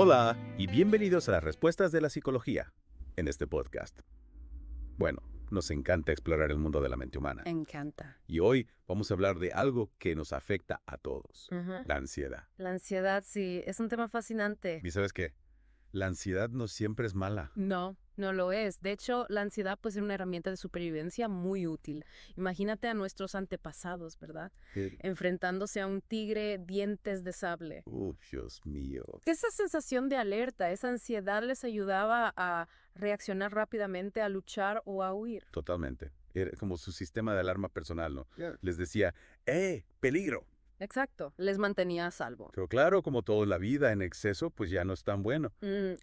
Hola y bienvenidos a las respuestas de la psicología en este podcast. Bueno, nos encanta explorar el mundo de la mente humana. Encanta. Y hoy vamos a hablar de algo que nos afecta a todos, Ujú. la ansiedad. La ansiedad, sí, es un tema fascinante. ¿Y sabes qué? La ansiedad no siempre es mala. No, no lo es. De hecho, la ansiedad puede ser una herramienta de supervivencia muy útil. Imagínate a nuestros antepasados, ¿verdad? Enfrentándose a un tigre dientes de sable. Dios mío. Esa sensación de alerta, esa ansiedad les ayudaba a reaccionar rápidamente, a luchar o a huir. Totalmente. Era como su sistema de alarma personal, ¿no? Les decía, ¡eh, peligro! Exacto, les mantenía a salvo. Pero claro, como todo en la vida, en exceso, pues ya no es tan bueno.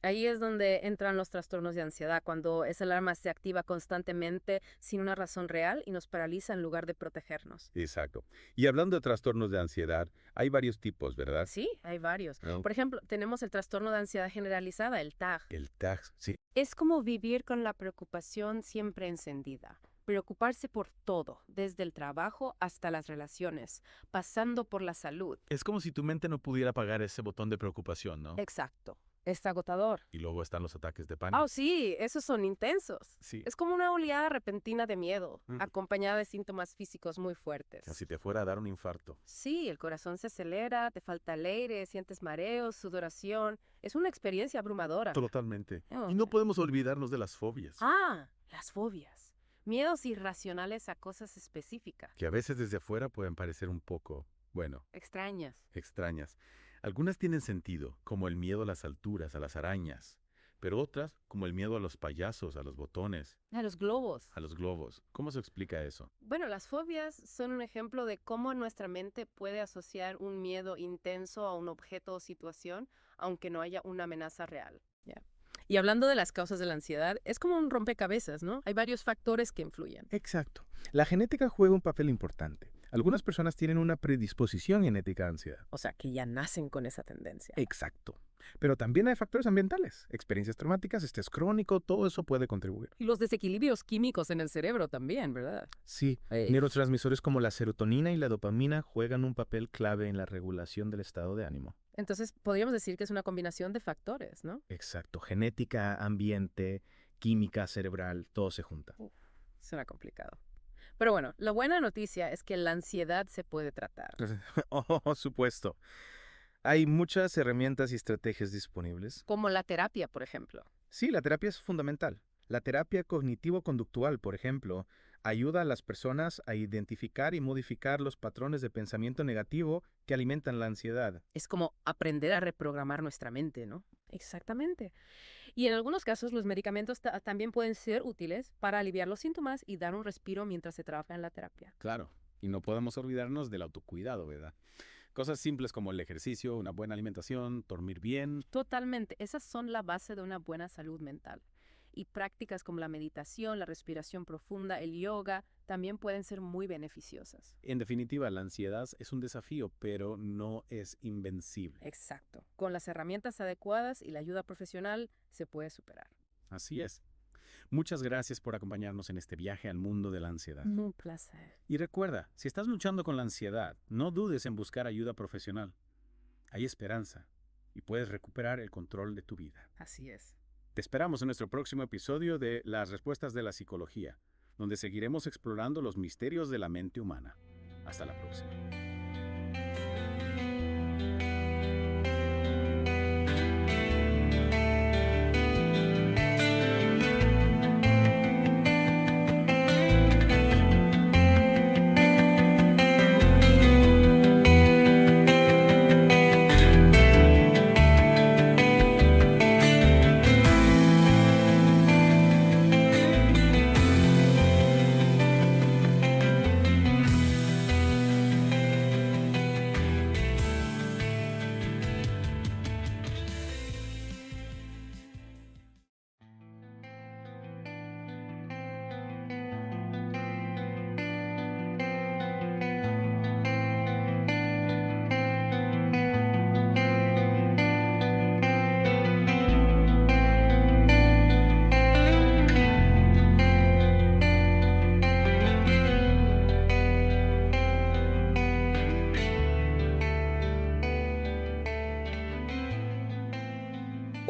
Ahí es donde entran los trastornos de ansiedad, cuando esa alarma se activa constantemente sin una razón real y nos paraliza en lugar de protegernos. Exacto. Y hablando de trastornos de ansiedad, hay varios tipos, ¿verdad? Sí, hay varios. Ah. Por ejemplo, tenemos el trastorno de ansiedad generalizada, el TAG. El TAG, sí. Es como vivir con la preocupación siempre encendida. Preocuparse por todo, desde el trabajo hasta las relaciones, pasando por la salud. Es como si tu mente no pudiera apagar ese botón de preocupación, ¿no? Exacto. Es agotador. Y luego están los ataques de pánico. Oh, sí, esos son intensos. Sí. Es como una oleada repentina de miedo, Mm. acompañada de síntomas físicos muy fuertes. Casi te fuera a dar un infarto. Sí, el corazón se acelera, te falta el aire, sientes mareos, sudoración. Es una experiencia abrumadora. Totalmente. Oh. Y no podemos olvidarnos de las fobias. Las fobias. Miedos irracionales a cosas específicas. Que a veces desde afuera pueden parecer un poco, bueno, Extrañas. extrañas. Algunas tienen sentido, como el miedo a las alturas, a las arañas. Pero otras, como el miedo a los payasos, a los botones, A los globos. a los globos. ¿Cómo se explica eso? Bueno, las fobias son un ejemplo de cómo nuestra mente puede asociar un miedo intenso a un objeto o situación, aunque no haya una amenaza real. Y hablando de las causas de la ansiedad, es como un rompecabezas, ¿no? Hay varios factores que influyen. Exacto. La genética juega un papel importante. Algunas personas tienen una predisposición genética a ansiedad. O sea, que ya nacen con esa tendencia. Exacto. Pero también hay factores ambientales, experiencias traumáticas, estrés crónico, todo eso puede contribuir. Y los desequilibrios químicos en el cerebro también, ¿verdad? Sí, neurotransmisores como la serotonina y la dopamina juegan un papel clave en la regulación del estado de ánimo. Entonces, podríamos decir que es una combinación de factores, ¿no? Exacto. Genética, ambiente, química cerebral, todo se junta. Suena complicado. Pero bueno, la buena noticia es que la ansiedad se puede tratar. Oh, supuesto. Hay muchas herramientas y estrategias disponibles. Como la terapia, por ejemplo. Sí, la terapia es fundamental. La terapia cognitivo-conductual, por ejemplo, ayuda a las personas a identificar y modificar los patrones de pensamiento negativo que alimentan la ansiedad. Es como aprender a reprogramar nuestra mente, ¿no? Exactamente. Y en algunos casos los medicamentos también pueden ser útiles para aliviar los síntomas y dar un respiro mientras se trabaja en la terapia. Claro, y no podemos olvidarnos del autocuidado, ¿verdad? Cosas simples como el ejercicio, una buena alimentación, dormir bien. Totalmente. Esas son la base de una buena salud mental. Y prácticas como la meditación, la respiración profunda, el yoga, también pueden ser muy beneficiosas. En definitiva, la ansiedad es un desafío, pero no es invencible. Exacto. Con las herramientas adecuadas y la ayuda profesional se puede superar. Así es. Muchas gracias por acompañarnos en este viaje al mundo de la ansiedad. Un placer. Y recuerda, si estás luchando con la ansiedad, no dudes en buscar ayuda profesional. Hay esperanza y puedes recuperar el control de tu vida. Así es. Te esperamos en nuestro próximo episodio de Las Respuestas de la Psicología, donde seguiremos explorando los misterios de la mente humana. Hasta la próxima.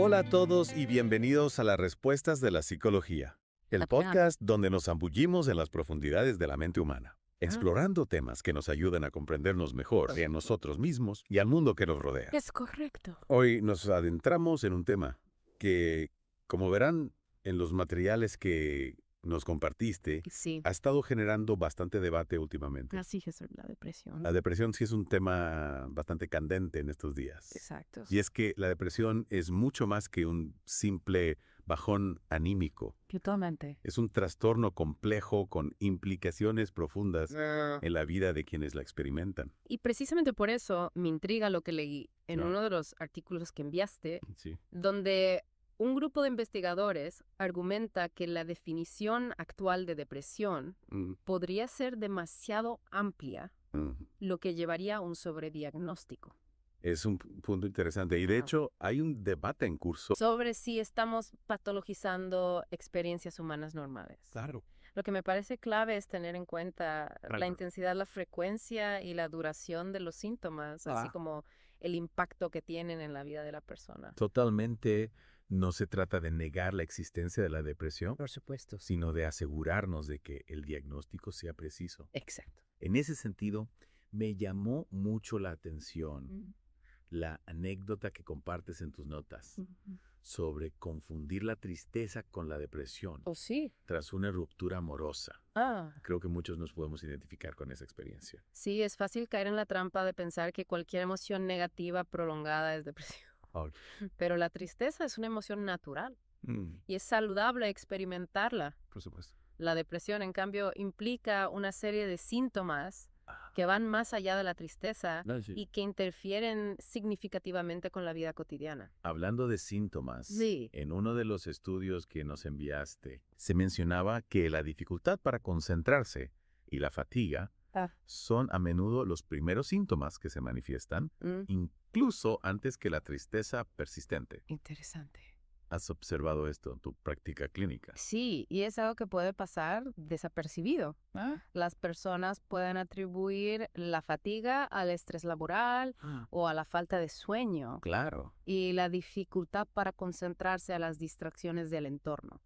Hola a todos y bienvenidos a las respuestas de la psicología, el podcast donde nos zambullimos en las profundidades de la mente humana, explorando temas que nos ayudan a comprendernos mejor a nosotros mismos y al mundo que nos rodea. Es correcto. Hoy nos adentramos en un tema que, como verán en los materiales que nos compartiste, Sí, ha estado generando bastante debate últimamente. así es la depresión. La depresión sí es un tema bastante candente en estos días. Exacto. Y es que la depresión es mucho más que un simple bajón anímico. Totalmente. Es un trastorno complejo con implicaciones profundas en la vida de quienes la experimentan. Y precisamente por eso me intriga lo que leí en No. uno de los artículos que enviaste, Sí. donde un grupo de investigadores argumenta que la definición actual de depresión podría ser demasiado amplia, lo que llevaría a un sobrediagnóstico. Es un punto interesante. Y de hecho, hay un debate en curso. Sobre si estamos patologizando experiencias humanas normales. Claro. Lo que me parece clave es tener en cuenta la Claro. intensidad, la frecuencia y la duración de los síntomas, así como el impacto que tienen en la vida de la persona. Totalmente no se trata de negar la existencia de la depresión, Por supuesto. sino de asegurarnos de que el diagnóstico sea preciso. Exacto. En ese sentido, me llamó mucho la atención la anécdota que compartes en tus notas sobre confundir la tristeza con la depresión ¿Oh, sí? tras una ruptura amorosa. Creo que muchos nos podemos identificar con esa experiencia. Sí, es fácil caer en la trampa de pensar que cualquier emoción negativa prolongada es depresión. Oh. Pero la tristeza es una emoción natural y es saludable experimentarla. Por supuesto. La depresión, en cambio, implica una serie de síntomas que van más allá de la tristeza y que interfieren significativamente con la vida cotidiana. Hablando de síntomas, Sí. en uno de los estudios que nos enviaste, se mencionaba que la dificultad para concentrarse y la fatiga son a menudo los primeros síntomas que se manifiestan, incluso antes que la tristeza persistente. Interesante. ¿Has observado esto en tu práctica clínica? Sí, y es algo que puede pasar desapercibido. Las personas pueden atribuir la fatiga al estrés laboral o a la falta de sueño Claro. y la dificultad para concentrarse a las distracciones del entorno.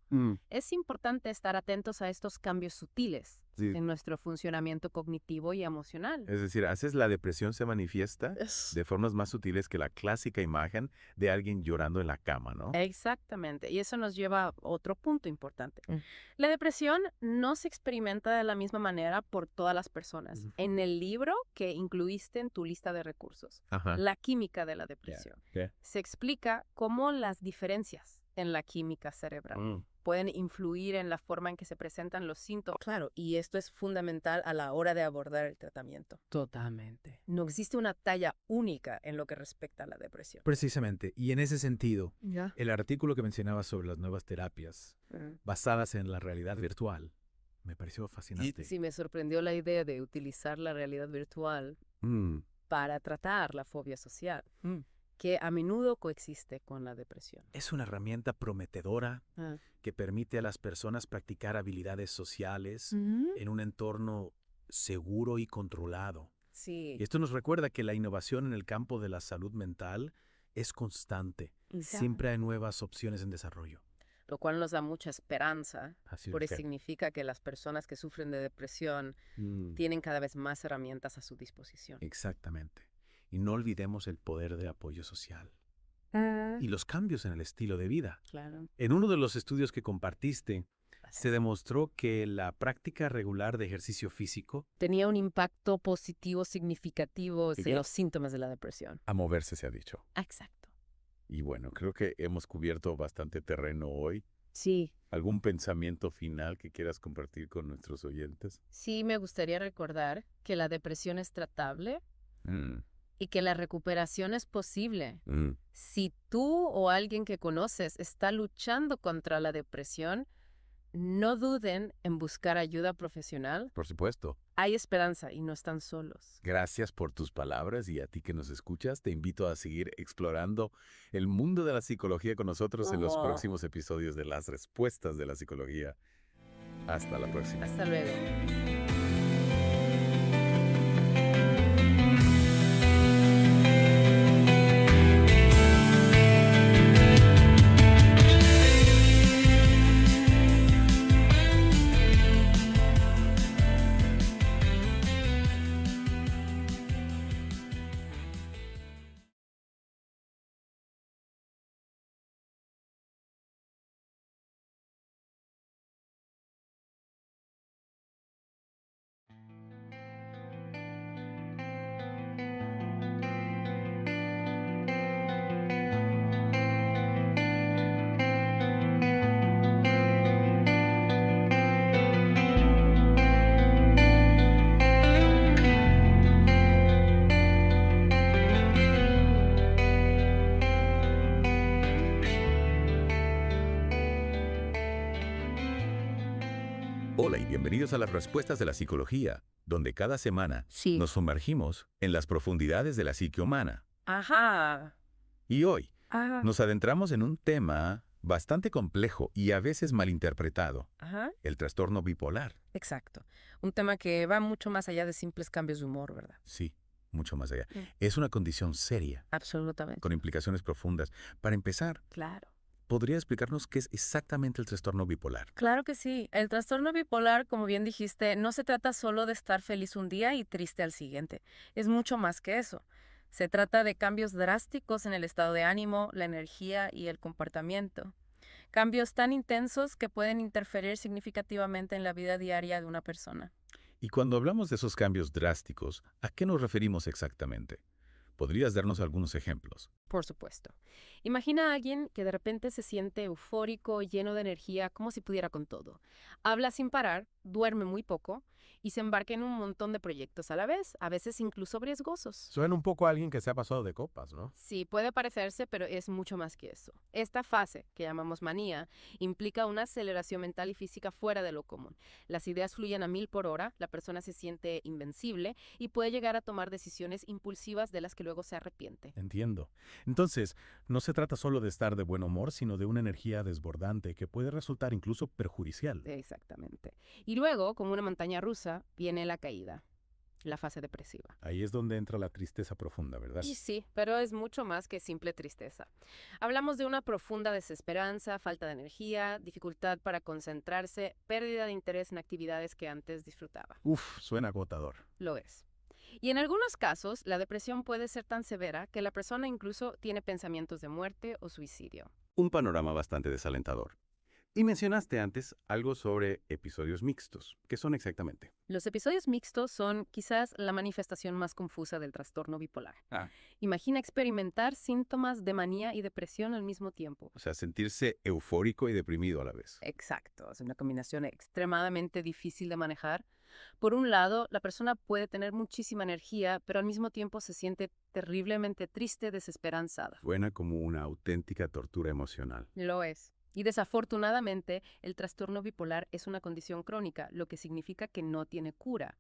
Es importante estar atentos a estos cambios sutiles Sí. en nuestro funcionamiento cognitivo y emocional. Es decir, a veces la depresión se manifiesta de formas más sutiles que la clásica imagen de alguien llorando en la cama, ¿no? Exactamente, y eso nos lleva a otro punto importante. La depresión no se experimenta de la misma manera por todas las personas. En el libro que incluiste en tu lista de recursos, Ajá. La química de la depresión, se explica cómo las diferencias en la química cerebral pueden influir en la forma en que se presentan los síntomas. Claro, y esto es fundamental a la hora de abordar el tratamiento. Totalmente. No existe una talla única en lo que respecta a la depresión. Precisamente. Y en ese sentido, ¿Ya? el artículo que mencionabas sobre las nuevas terapias basadas en la realidad virtual me pareció fascinante. Sí, me sorprendió la idea de utilizar la realidad virtual para tratar la fobia social, que a menudo coexiste con la depresión. Es una herramienta prometedora que permite a las personas practicar habilidades sociales en un entorno seguro y controlado. Sí. Y esto nos recuerda que la innovación en el campo de la salud mental es constante. Siempre hay nuevas opciones en desarrollo. Lo cual nos da mucha esperanza, Así porque es. significa que las personas que sufren de depresión tienen cada vez más herramientas a su disposición. Exactamente. Y no olvidemos el poder de apoyo social y los cambios en el estilo de vida. Claro. En uno de los estudios que compartiste, se demostró que la práctica regular de ejercicio físico Tenía un impacto positivo significativo Sí. en los síntomas de la depresión. A moverse se ha dicho. Exacto. Y bueno, creo que hemos cubierto bastante terreno hoy. Sí. ¿Algún pensamiento final que quieras compartir con nuestros oyentes? Sí, me gustaría recordar que la depresión es tratable y que la recuperación es posible. Si tú o alguien que conoces está luchando contra la depresión, no duden en buscar ayuda profesional. Por supuesto. Hay esperanza y no están solos. Gracias por tus palabras y a ti que nos escuchas, te invito a seguir explorando el mundo de la psicología con nosotros en los próximos episodios de Las Respuestas de la Psicología. Hasta la próxima. Hasta luego. Hola y bienvenidos a las respuestas de la psicología, donde cada semana nos sumergimos en las profundidades de la psique humana. Ajá. Y hoy Ajá. nos adentramos en un tema bastante complejo y a veces malinterpretado, Ajá. el trastorno bipolar. Exacto. Un tema que va mucho más allá de simples cambios de humor, ¿verdad? Sí, mucho más allá. Es una condición seria, Absolutamente. con implicaciones profundas. Para empezar, Claro. ¿podría explicarnos qué es exactamente el trastorno bipolar? Claro que sí. El trastorno bipolar, como bien dijiste, no se trata solo de estar feliz un día y triste al siguiente. Es mucho más que eso. Se trata de cambios drásticos en el estado de ánimo, la energía y el comportamiento. Cambios tan intensos que pueden interferir significativamente en la vida diaria de una persona. Y cuando hablamos de esos cambios drásticos, ¿a qué nos referimos exactamente? ¿Podrías darnos algunos ejemplos? Por supuesto. Imagina a alguien que de repente se siente eufórico, lleno de energía, como si pudiera con todo. Habla sin parar, duerme muy poco y se embarca en un montón de proyectos a la vez, a veces incluso riesgosos. Suena un poco a alguien que se ha pasado de copas, ¿no? Sí, puede parecerse, pero es mucho más que eso. Esta fase, que llamamos manía, implica una aceleración mental y física fuera de lo común. Las ideas fluyen a 1000 por hora, la persona se siente invencible y puede llegar a tomar decisiones impulsivas de las que luego se arrepiente. Entiendo. Entonces, no se trata solo de estar de buen humor, sino de una energía desbordante que puede resultar incluso perjudicial. Exactamente. Y luego, como una montaña rusa, viene la caída, la fase depresiva. Ahí es donde entra la tristeza profunda, ¿verdad? Y sí, pero es mucho más que simple tristeza. Hablamos de una profunda desesperanza, falta de energía, dificultad para concentrarse, pérdida de interés en actividades que antes disfrutaba. Uf, suena agotador. Lo es. Y en algunos casos, la depresión puede ser tan severa que la persona incluso tiene pensamientos de muerte o suicidio. Un panorama bastante desalentador. Y mencionaste antes algo sobre episodios mixtos. ¿Qué son exactamente? Los episodios mixtos son quizás la manifestación más confusa del trastorno bipolar. Imagina experimentar síntomas de manía y depresión al mismo tiempo. O sea, sentirse eufórico y deprimido a la vez. Exacto, es una combinación extremadamente difícil de manejar. Por un lado, la persona puede tener muchísima energía, pero al mismo tiempo se siente terriblemente triste, desesperanzada. Suena como una auténtica tortura emocional. Lo es. Y desafortunadamente, el trastorno bipolar es una condición crónica, lo que significa que no tiene cura.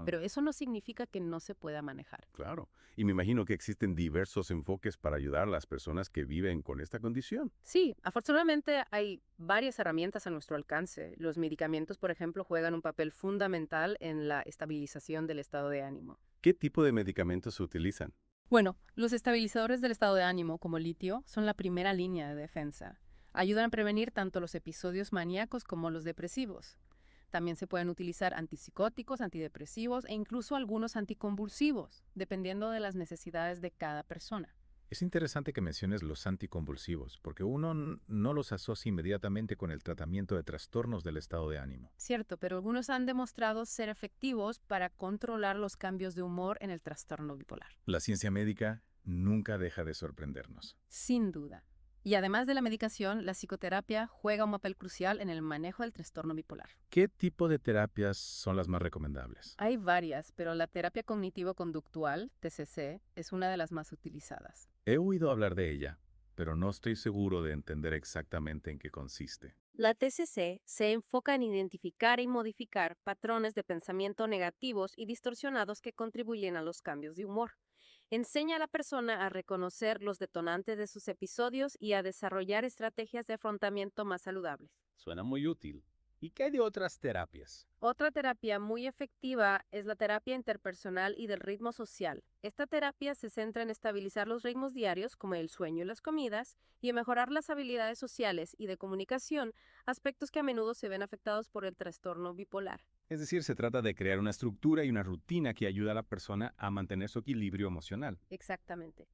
Pero eso no significa que no se pueda manejar. Claro. Y me imagino que existen diversos enfoques para ayudar a las personas que viven con esta condición. Sí, afortunadamente hay varias herramientas a nuestro alcance. Los medicamentos, por ejemplo, juegan un papel fundamental en la estabilización del estado de ánimo. ¿Qué tipo de medicamentos se utilizan? Bueno, los estabilizadores del estado de ánimo, como el litio, son la primera línea de defensa. Ayudan a prevenir tanto los episodios maníacos como los depresivos. También se pueden utilizar antipsicóticos, antidepresivos e incluso algunos anticonvulsivos, dependiendo de las necesidades de cada persona. Es interesante que menciones los anticonvulsivos, porque uno no los asocia inmediatamente con el tratamiento de trastornos del estado de ánimo. Cierto, pero algunos han demostrado ser efectivos para controlar los cambios de humor en el trastorno bipolar. La ciencia médica nunca deja de sorprendernos. Sin duda. Y además de la medicación, la psicoterapia juega un papel crucial en el manejo del trastorno bipolar. ¿Qué tipo de terapias son las más recomendables? Hay varias, pero la terapia cognitivo-conductual, TCC, es una de las más utilizadas. He oído hablar de ella, pero no estoy seguro de entender exactamente en qué consiste. La TCC se enfoca en identificar y modificar patrones de pensamiento negativos y distorsionados que contribuyen a los cambios de humor. Enseña a la persona a reconocer los detonantes de sus episodios y a desarrollar estrategias de afrontamiento más saludables. Suena muy útil. ¿Y qué hay de otras terapias? Otra terapia muy efectiva es la terapia interpersonal y del ritmo social. Esta terapia se centra en estabilizar los ritmos diarios, como el sueño y las comidas, y en mejorar las habilidades sociales y de comunicación, aspectos que a menudo se ven afectados por el trastorno bipolar. Es decir, se trata de crear una estructura y una rutina que ayuda a la persona a mantener su equilibrio emocional. Exactamente.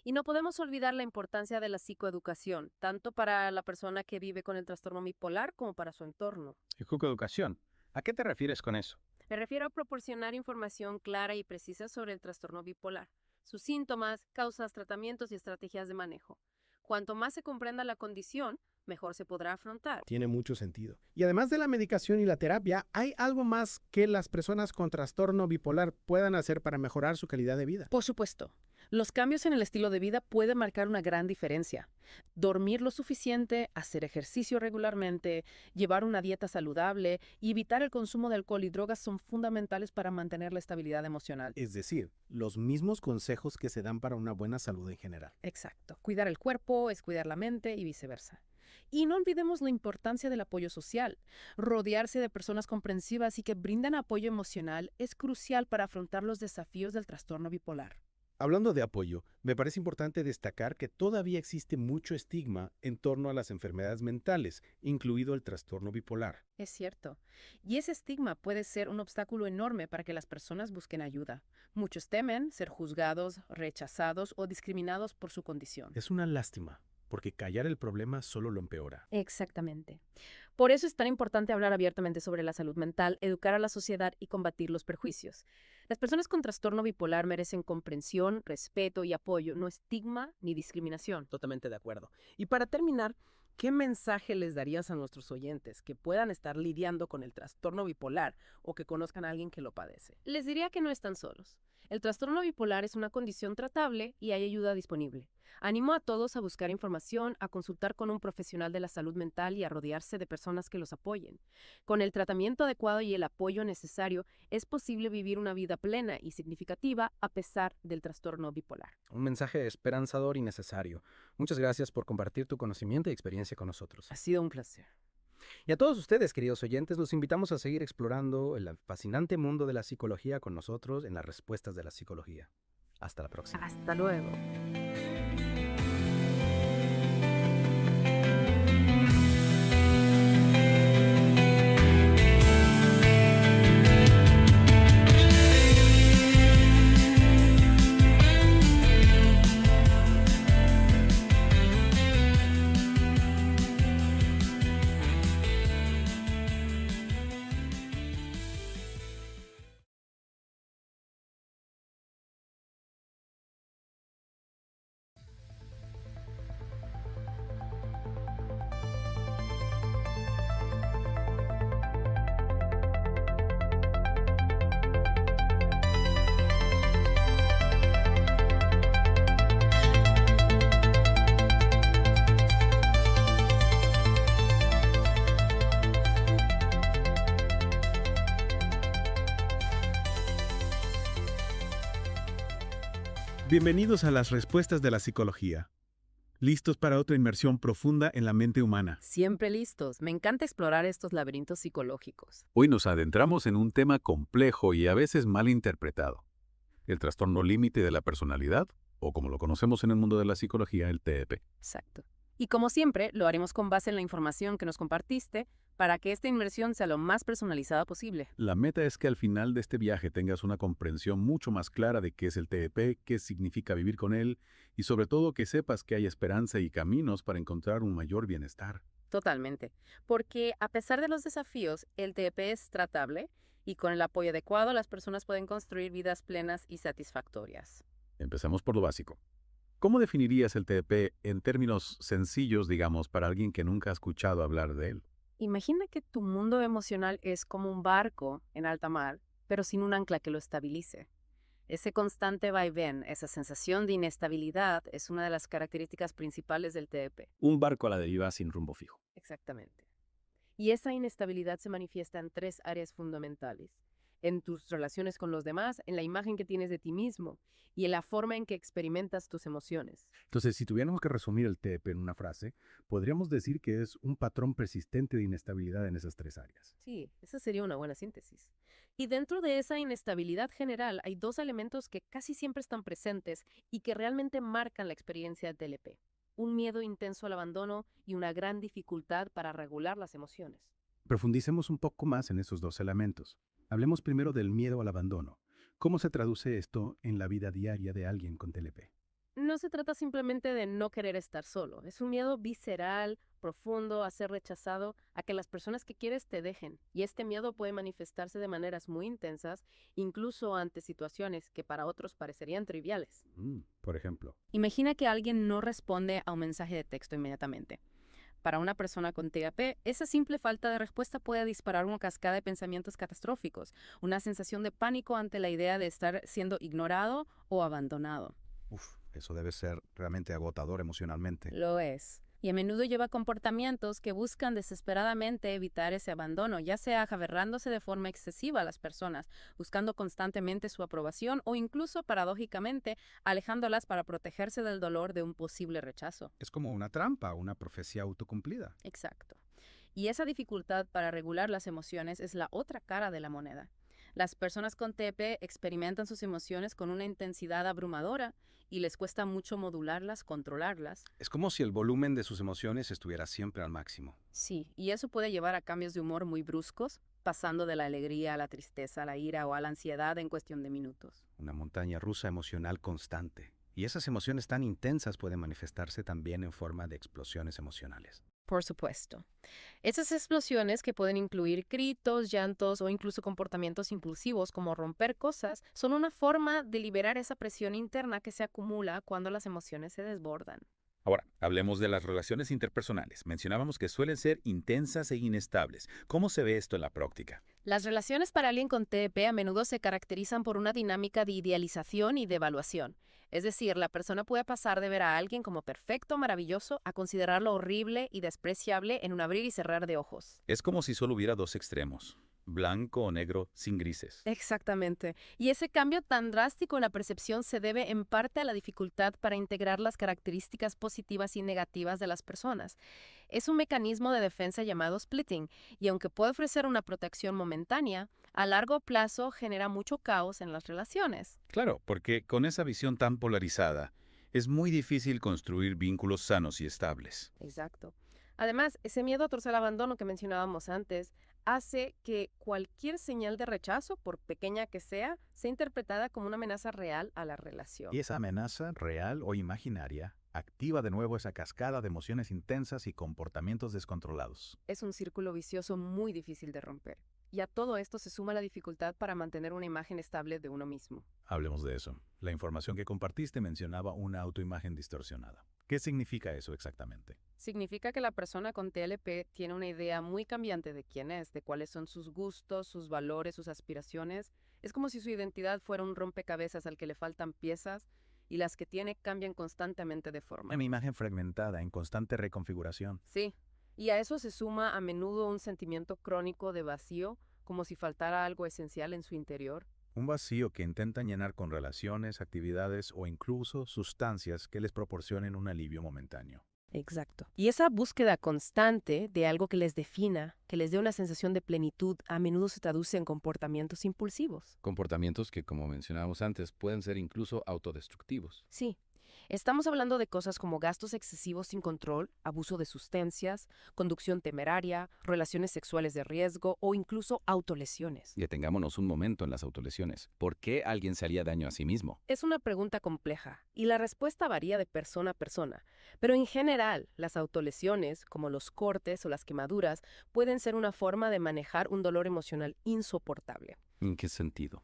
Y no podemos olvidar la importancia de la psicoeducación, tanto para la persona que vive con el trastorno bipolar como para su entorno. Psicoeducación. ¿A qué te refieres con eso? Me refiero a proporcionar información clara y precisa sobre el trastorno bipolar, sus síntomas, causas, tratamientos y estrategias de manejo. Cuanto más se comprenda la condición, mejor se podrá afrontar. Tiene mucho sentido. Y además de la medicación y la terapia, ¿hay algo más que las personas con trastorno bipolar puedan hacer para mejorar su calidad de vida? Por supuesto. Los cambios en el estilo de vida pueden marcar una gran diferencia. Dormir lo suficiente, hacer ejercicio regularmente, llevar una dieta saludable y evitar el consumo de alcohol y drogas son fundamentales para mantener la estabilidad emocional. Es decir, los mismos consejos que se dan para una buena salud en general. Exacto. Cuidar el cuerpo es cuidar la mente y viceversa. Y no olvidemos la importancia del apoyo social. Rodearse de personas comprensivas y que brindan apoyo emocional es crucial para afrontar los desafíos del trastorno bipolar. Hablando de apoyo, me parece importante destacar que todavía existe mucho estigma en torno a las enfermedades mentales, incluido el trastorno bipolar. Es cierto. Y ese estigma puede ser un obstáculo enorme para que las personas busquen ayuda. Muchos temen ser juzgados, rechazados o discriminados por su condición. Es una lástima, porque callar el problema solo lo empeora. Exactamente. Por eso es tan importante hablar abiertamente sobre la salud mental, educar a la sociedad y combatir los prejuicios. Las personas con trastorno bipolar merecen comprensión, respeto y apoyo, no estigma ni discriminación. Totalmente de acuerdo. Y para terminar, ¿qué mensaje les darías a nuestros oyentes que puedan estar lidiando con el trastorno bipolar o que conozcan a alguien que lo padece? Les diría que no están solos. El trastorno bipolar es una condición tratable y hay ayuda disponible. Animo a todos a buscar información, a consultar con un profesional de la salud mental y a rodearse de personas que los apoyen. Con el tratamiento adecuado y el apoyo necesario, es posible vivir una vida plena y significativa a pesar del trastorno bipolar. Un mensaje esperanzador y necesario. Muchas gracias por compartir tu conocimiento y experiencia con nosotros. Ha sido un placer. Y a todos ustedes, queridos oyentes, los invitamos a seguir explorando el fascinante mundo de la psicología con nosotros en las respuestas de la psicología. Hasta la próxima. Hasta luego. Bienvenidos a las respuestas de la psicología. ¿Listos para otra inmersión profunda en la mente humana? Siempre listos. Me encanta explorar estos laberintos psicológicos. Hoy nos adentramos en un tema complejo y a veces mal interpretado. El trastorno límite de la personalidad, o como lo conocemos en el mundo de la psicología, el TEP. Exacto. Y como siempre, lo haremos con base en la información que nos compartiste para que esta inmersión sea lo más personalizada posible. La meta es que al final de este viaje tengas una comprensión mucho más clara de qué es el TEP, qué significa vivir con él y sobre todo que sepas que hay esperanza y caminos para encontrar un mayor bienestar. Totalmente. Porque a pesar de los desafíos, el TEP es tratable y con el apoyo adecuado las personas pueden construir vidas plenas y satisfactorias. Empecemos por lo básico. ¿Cómo definirías el TEP en términos sencillos, digamos, para alguien que nunca ha escuchado hablar de él? Imagina que tu mundo emocional es como un barco en alta mar, pero sin un ancla que lo estabilice. Ese constante vaivén, esa sensación de inestabilidad es una de las características principales del TEP. Un barco a la deriva sin rumbo fijo. Exactamente. Y esa inestabilidad se manifiesta en 3 áreas fundamentales. En tus relaciones con los demás, en la imagen que tienes de ti mismo y en la forma en que experimentas tus emociones. Entonces, si tuviéramos que resumir el TEP en una frase, podríamos decir que es un patrón persistente de inestabilidad en esas 3 áreas. Sí, esa sería una buena síntesis. Y dentro de esa inestabilidad general hay 2 elementos que casi siempre están presentes y que realmente marcan la experiencia del TLP. Un miedo intenso al abandono y una gran dificultad para regular las emociones. Profundicemos un poco más en esos 2 elementos. Hablemos primero del miedo al abandono. ¿Cómo se traduce esto en la vida diaria de alguien con TLP? No se trata simplemente de no querer estar solo. Es un miedo visceral, profundo, a ser rechazado, a que las personas que quieres te dejen. Y este miedo puede manifestarse de maneras muy intensas, incluso ante situaciones que para otros parecerían triviales. Por ejemplo. Imagina que alguien no responde a un mensaje de texto inmediatamente. Para una persona con TAP, esa simple falta de respuesta puede disparar una cascada de pensamientos catastróficos, una sensación de pánico ante la idea de estar siendo ignorado o abandonado. Eso debe ser realmente agotador emocionalmente. Lo es. Y a menudo lleva comportamientos que buscan desesperadamente evitar ese abandono, ya sea aferrándose de forma excesiva a las personas, buscando constantemente su aprobación o incluso, paradójicamente, alejándolas para protegerse del dolor de un posible rechazo. Es como una trampa, una profecía autocumplida. Exacto. Y esa dificultad para regular las emociones es la otra cara de la moneda. Las personas con TP experimentan sus emociones con una intensidad abrumadora y les cuesta mucho modularlas, controlarlas. Es como si el volumen de sus emociones estuviera siempre al máximo. Sí, y eso puede llevar a cambios de humor muy bruscos, pasando de la alegría a la tristeza, a la ira o a la ansiedad en cuestión de minutos. Una montaña rusa emocional constante. Y esas emociones tan intensas pueden manifestarse también en forma de explosiones emocionales. Por supuesto. Esas explosiones, que pueden incluir gritos, llantos o incluso comportamientos impulsivos como romper cosas, son una forma de liberar esa presión interna que se acumula cuando las emociones se desbordan. Ahora, hablemos de las relaciones interpersonales. Mencionábamos que suelen ser intensas e inestables. ¿Cómo se ve esto en la práctica? Las relaciones para alguien con TEP a menudo se caracterizan por una dinámica de idealización y de evaluación. Es decir, la persona puede pasar de ver a alguien como perfecto, maravilloso, a considerarlo horrible y despreciable en un abrir y cerrar de ojos. Es como si solo hubiera dos extremos, blanco o negro, sin grises. Exactamente. Y ese cambio tan drástico en la percepción se debe en parte a la dificultad para integrar las características positivas y negativas de las personas. Es un mecanismo de defensa llamado splitting, y aunque puede ofrecer una protección momentánea, a largo plazo genera mucho caos en las relaciones. Claro, porque con esa visión tan polarizada, es muy difícil construir vínculos sanos y estables. Exacto. Además, ese miedo a torcer el abandono que mencionábamos antes hace que cualquier señal de rechazo, por pequeña que sea interpretada como una amenaza real a la relación. Y esa amenaza, real o imaginaria, activa de nuevo esa cascada de emociones intensas y comportamientos descontrolados. Es un círculo vicioso muy difícil de romper. Y a todo esto se suma la dificultad para mantener una imagen estable de uno mismo. Hablemos de eso. La información que compartiste mencionaba una autoimagen distorsionada. ¿Qué significa eso exactamente? Significa que la persona con TLP tiene una idea muy cambiante de quién es, de cuáles son sus gustos, sus valores, sus aspiraciones. Es como si su identidad fuera un rompecabezas al que le faltan piezas y las que tiene cambian constantemente de forma. Una imagen fragmentada, en constante reconfiguración. Sí, y a eso se suma a menudo un sentimiento crónico de vacío, como si faltara algo esencial en su interior. Un vacío que intentan llenar con relaciones, actividades o incluso sustancias que les proporcionen un alivio momentáneo. Exacto. Y esa búsqueda constante de algo que les defina, que les dé una sensación de plenitud, a menudo se traduce en comportamientos impulsivos. Comportamientos que, como mencionábamos antes, pueden ser incluso autodestructivos. Sí. Estamos hablando de cosas como gastos excesivos sin control, abuso de sustancias, conducción temeraria, relaciones sexuales de riesgo o incluso autolesiones. Detengámonos un momento en las autolesiones. ¿Por qué alguien se haría daño a sí mismo? Es una pregunta compleja y la respuesta varía de persona a persona, pero en general las autolesiones, como los cortes o las quemaduras, pueden ser una forma de manejar un dolor emocional insoportable. ¿En qué sentido?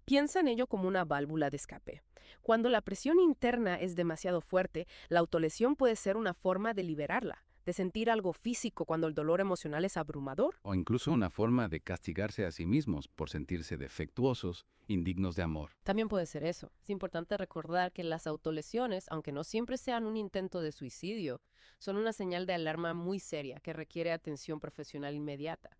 Piensa en ello como una válvula de escape. Cuando la presión interna es demasiado fuerte, la autolesión puede ser una forma de liberarla, de sentir algo físico cuando el dolor emocional es abrumador. O incluso una forma de castigarse a sí mismos por sentirse defectuosos, indignos de amor. También puede ser eso. Es importante recordar que las autolesiones, aunque no siempre sean un intento de suicidio, son una señal de alarma muy seria que requiere atención profesional inmediata.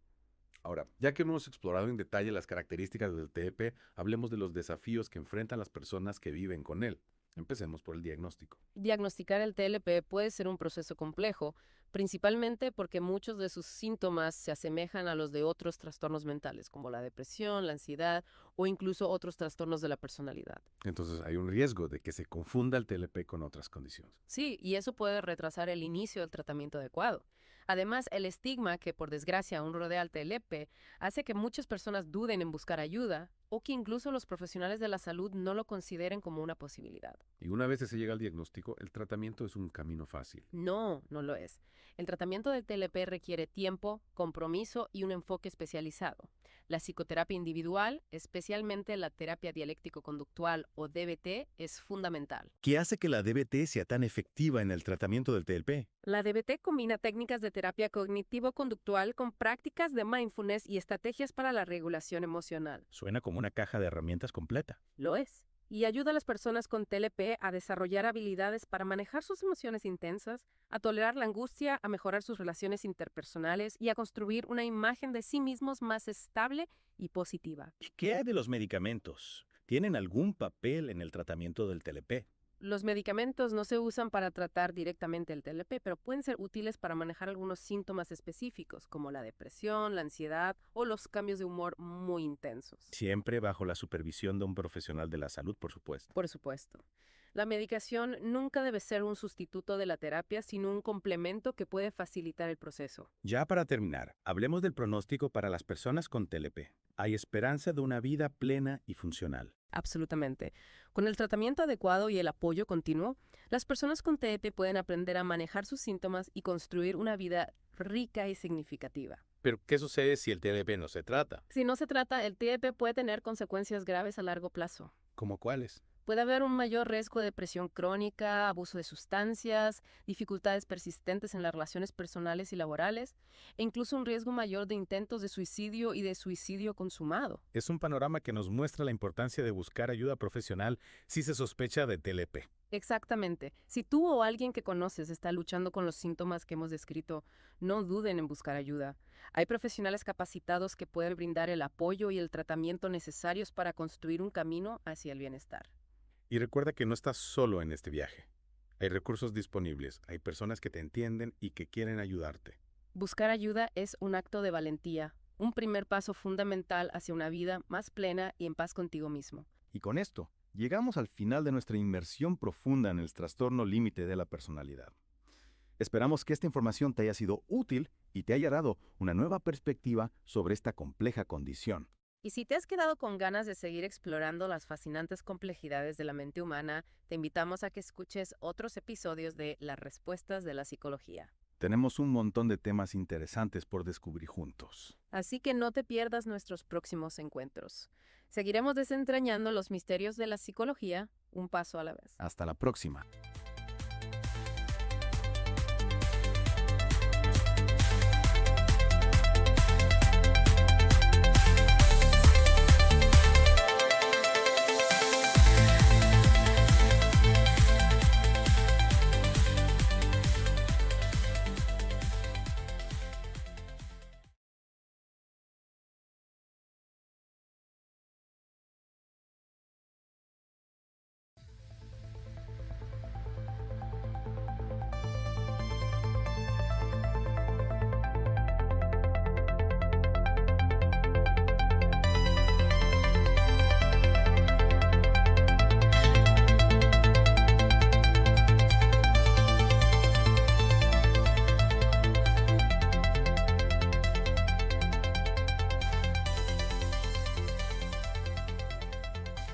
Ahora, ya que hemos explorado en detalle las características del TEP, hablemos de los desafíos que enfrentan las personas que viven con él. Empecemos por el diagnóstico. Diagnosticar el TLP puede ser un proceso complejo, principalmente porque muchos de sus síntomas se asemejan a los de otros trastornos mentales, como la depresión, la ansiedad o incluso otros trastornos de la personalidad. Entonces hay un riesgo de que se confunda el TLP con otras condiciones. Sí, y eso puede retrasar el inicio del tratamiento adecuado. Además, el estigma que, por desgracia, aún rodea al TLP hace que muchas personas duden en buscar ayuda o que incluso los profesionales de la salud no lo consideren como una posibilidad. Y una vez que se llega al diagnóstico, el tratamiento es un camino fácil. No, no lo es. El tratamiento del TLP requiere tiempo, compromiso y un enfoque especializado. La psicoterapia individual, especialmente la terapia dialéctico-conductual o DBT, es fundamental. ¿Qué hace que la DBT sea tan efectiva en el tratamiento del TLP? La DBT combina técnicas de terapia cognitivo-conductual con prácticas de mindfulness y estrategias para la regulación emocional. Suena como una caja de herramientas completa. Lo es. y ayuda a las personas con TLP a desarrollar habilidades para manejar sus emociones intensas, a tolerar la angustia, a mejorar sus relaciones interpersonales y a construir una imagen de sí mismos más estable y positiva. ¿Y qué hay de los medicamentos? ¿Tienen algún papel en el tratamiento del TLP? Los medicamentos no se usan para tratar directamente el TLP, pero pueden ser útiles para manejar algunos síntomas específicos, como la depresión, la ansiedad o los cambios de humor muy intensos. Siempre bajo la supervisión de un profesional de la salud, por supuesto. Por supuesto. La medicación nunca debe ser un sustituto de la terapia, sino un complemento que puede facilitar el proceso. Ya para terminar, hablemos del pronóstico para las personas con TLP. Hay esperanza de una vida plena y funcional. Absolutamente. Con el tratamiento adecuado y el apoyo continuo, las personas con TLP pueden aprender a manejar sus síntomas y construir una vida rica y significativa. Pero, ¿qué sucede si el TLP no se trata? Si no se trata, el TLP puede tener consecuencias graves a largo plazo. ¿Cómo cuáles? Puede haber un mayor riesgo de depresión crónica, abuso de sustancias, dificultades persistentes en las relaciones personales y laborales, e incluso un riesgo mayor de intentos de suicidio y de suicidio consumado. Es un panorama que nos muestra la importancia de buscar ayuda profesional si se sospecha de TLP. Exactamente. Si tú o alguien que conoces está luchando con los síntomas que hemos descrito, no duden en buscar ayuda. Hay profesionales capacitados que pueden brindar el apoyo y el tratamiento necesarios para construir un camino hacia el bienestar. Y recuerda que no estás solo en este viaje. Hay recursos disponibles, hay personas que te entienden y que quieren ayudarte. Buscar ayuda es un acto de valentía, un primer paso fundamental hacia una vida más plena y en paz contigo mismo. Y con esto, llegamos al final de nuestra inmersión profunda en el trastorno límite de la personalidad. Esperamos que esta información te haya sido útil y te haya dado una nueva perspectiva sobre esta compleja condición. Y si te has quedado con ganas de seguir explorando las fascinantes complejidades de la mente humana, te invitamos a que escuches otros episodios de Las Respuestas de la Psicología. Tenemos un montón de temas interesantes por descubrir juntos. Así que no te pierdas nuestros próximos encuentros. Seguiremos desentrañando los misterios de la psicología, un paso a la vez. Hasta la próxima.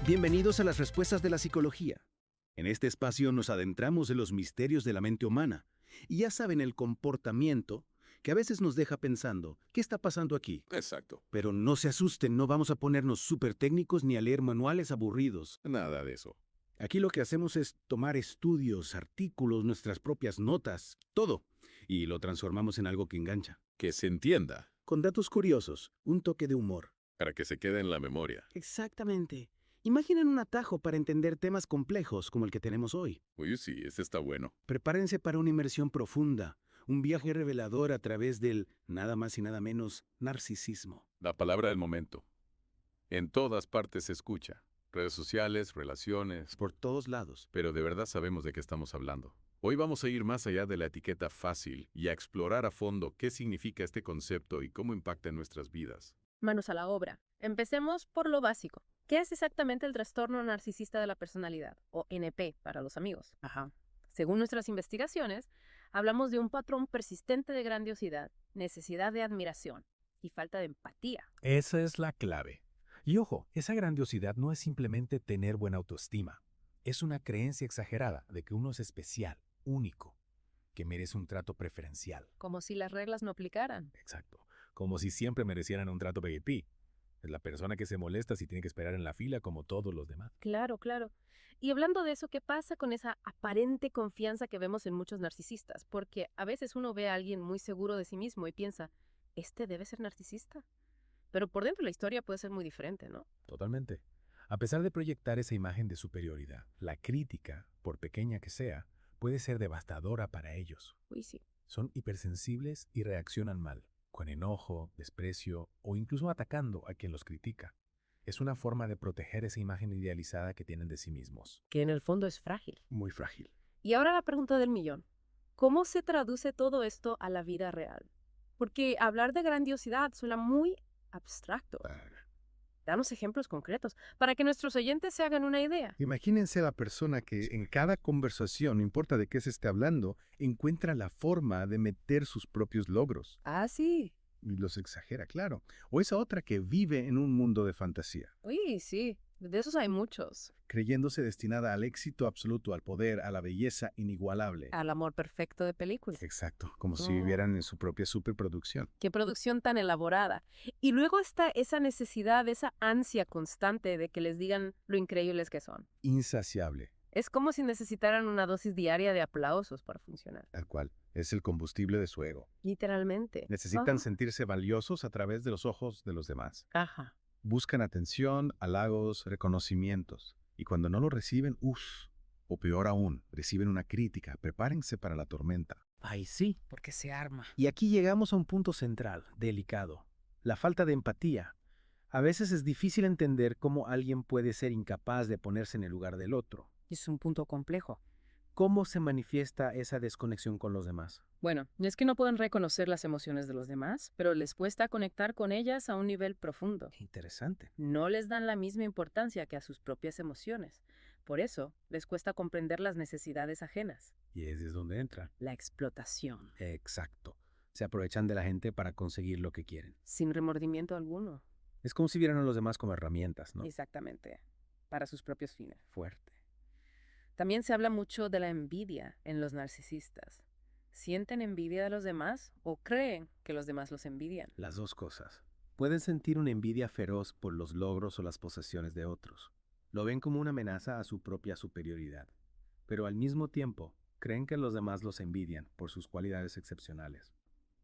Bienvenidos a las Respuestas de la Psicología. En este espacio nos adentramos en los misterios de la mente humana y ya saben el comportamiento que a veces nos deja pensando, ¿qué está pasando aquí? Exacto. Pero no se asusten, no vamos a ponernos súper técnicos ni a leer manuales aburridos. Nada de eso. Aquí lo que hacemos es tomar estudios, artículos, nuestras propias notas, todo, y lo transformamos en algo que engancha. Que se entienda. Con datos curiosos, un toque de humor. Para que se quede en la memoria. Exactamente. Imaginen un atajo para entender temas complejos como el que tenemos hoy. Uy, sí, ese está bueno. Prepárense para una inmersión profunda, un viaje revelador a través del, nada más y nada menos, narcisismo. La palabra del momento. En todas partes se escucha. Redes sociales, relaciones. Por todos lados. Pero de verdad sabemos de qué estamos hablando. Hoy vamos a ir más allá de la etiqueta fácil y a explorar a fondo qué significa este concepto y cómo impacta en nuestras vidas. Manos a la obra. Empecemos por lo básico. ¿Qué es exactamente el trastorno narcisista de la personalidad, o NP para los amigos? Según nuestras investigaciones, hablamos de un patrón persistente de grandiosidad, necesidad de admiración y falta de empatía. Esa es la clave. Y ojo, esa grandiosidad no es simplemente tener buena autoestima. Es una creencia exagerada de que uno es especial, único, que merece un trato preferencial. Como si las reglas no aplicaran. Exacto. Como si siempre merecieran un trato VIP. Es la persona que se molesta si tiene que esperar en la fila como todos los demás. Claro, claro. Y hablando de eso, ¿qué pasa con esa aparente confianza que vemos en muchos narcisistas? Porque a veces uno ve a alguien muy seguro de sí mismo y piensa, ¿este debe ser narcisista? Pero por dentro la historia puede ser muy diferente, ¿no? Totalmente. A pesar de proyectar esa imagen de superioridad, la crítica, por pequeña que sea, puede ser devastadora para ellos. Uy, sí. Son hipersensibles y reaccionan mal, con enojo, desprecio o incluso atacando a quien los critica. Es una forma de proteger esa imagen idealizada que tienen de sí mismos. Que en el fondo es frágil. Muy frágil. Y ahora la pregunta del millón. ¿Cómo se traduce todo esto a la vida real? Porque hablar de grandiosidad suena muy abstracto. Danos ejemplos concretos para que nuestros oyentes se hagan una idea. Imagínense a la persona que en cada conversación, no importa de qué se esté hablando, encuentra la forma de meter sus propios logros. Ah, sí. Y los exagera, claro. O esa otra que vive en un mundo de fantasía, Uy, sí. De esos hay muchos. creyéndose destinada al éxito absoluto, al poder, a la belleza inigualable. Al amor perfecto de película. Exacto, como si vivieran en su propia superproducción. Qué producción tan elaborada. Y luego está esa necesidad, esa ansia constante de que les digan lo increíbles que son. Insaciable, Es como si necesitaran una dosis diaria de aplausos para funcionar. tal cual. Es el combustible de su ego. Literalmente. Necesitan sentirse valiosos a través de los ojos de los demás. Ajá. Buscan atención, halagos, reconocimientos. Y cuando no lo reciben, o peor aún, reciben una crítica. Prepárense para la tormenta. Ay, sí. Porque se arma. Y aquí llegamos a un punto central, delicado. La falta de empatía. A veces es difícil entender cómo alguien puede ser incapaz de ponerse en el lugar del otro. Es un punto complejo. ¿Cómo se manifiesta esa desconexión con los demás? Bueno, no es que no puedan reconocer las emociones de los demás, pero les cuesta conectar con ellas a un nivel profundo. Interesante. No les dan la misma importancia que a sus propias emociones. Por eso, les cuesta comprender las necesidades ajenas. Y ese es donde entra. La explotación. Exacto. Se aprovechan de la gente para conseguir lo que quieren. Sin remordimiento alguno. Es como si vieran a los demás como herramientas, ¿no? Exactamente. Para sus propios fines. Fuerte. También se habla mucho de la envidia en los narcisistas. ¿Sienten envidia de los demás o creen que los demás los envidian? Las dos cosas. Pueden sentir una envidia feroz por los logros o las posesiones de otros. Lo ven como una amenaza a su propia superioridad. Pero al mismo tiempo, creen que los demás los envidian por sus cualidades excepcionales.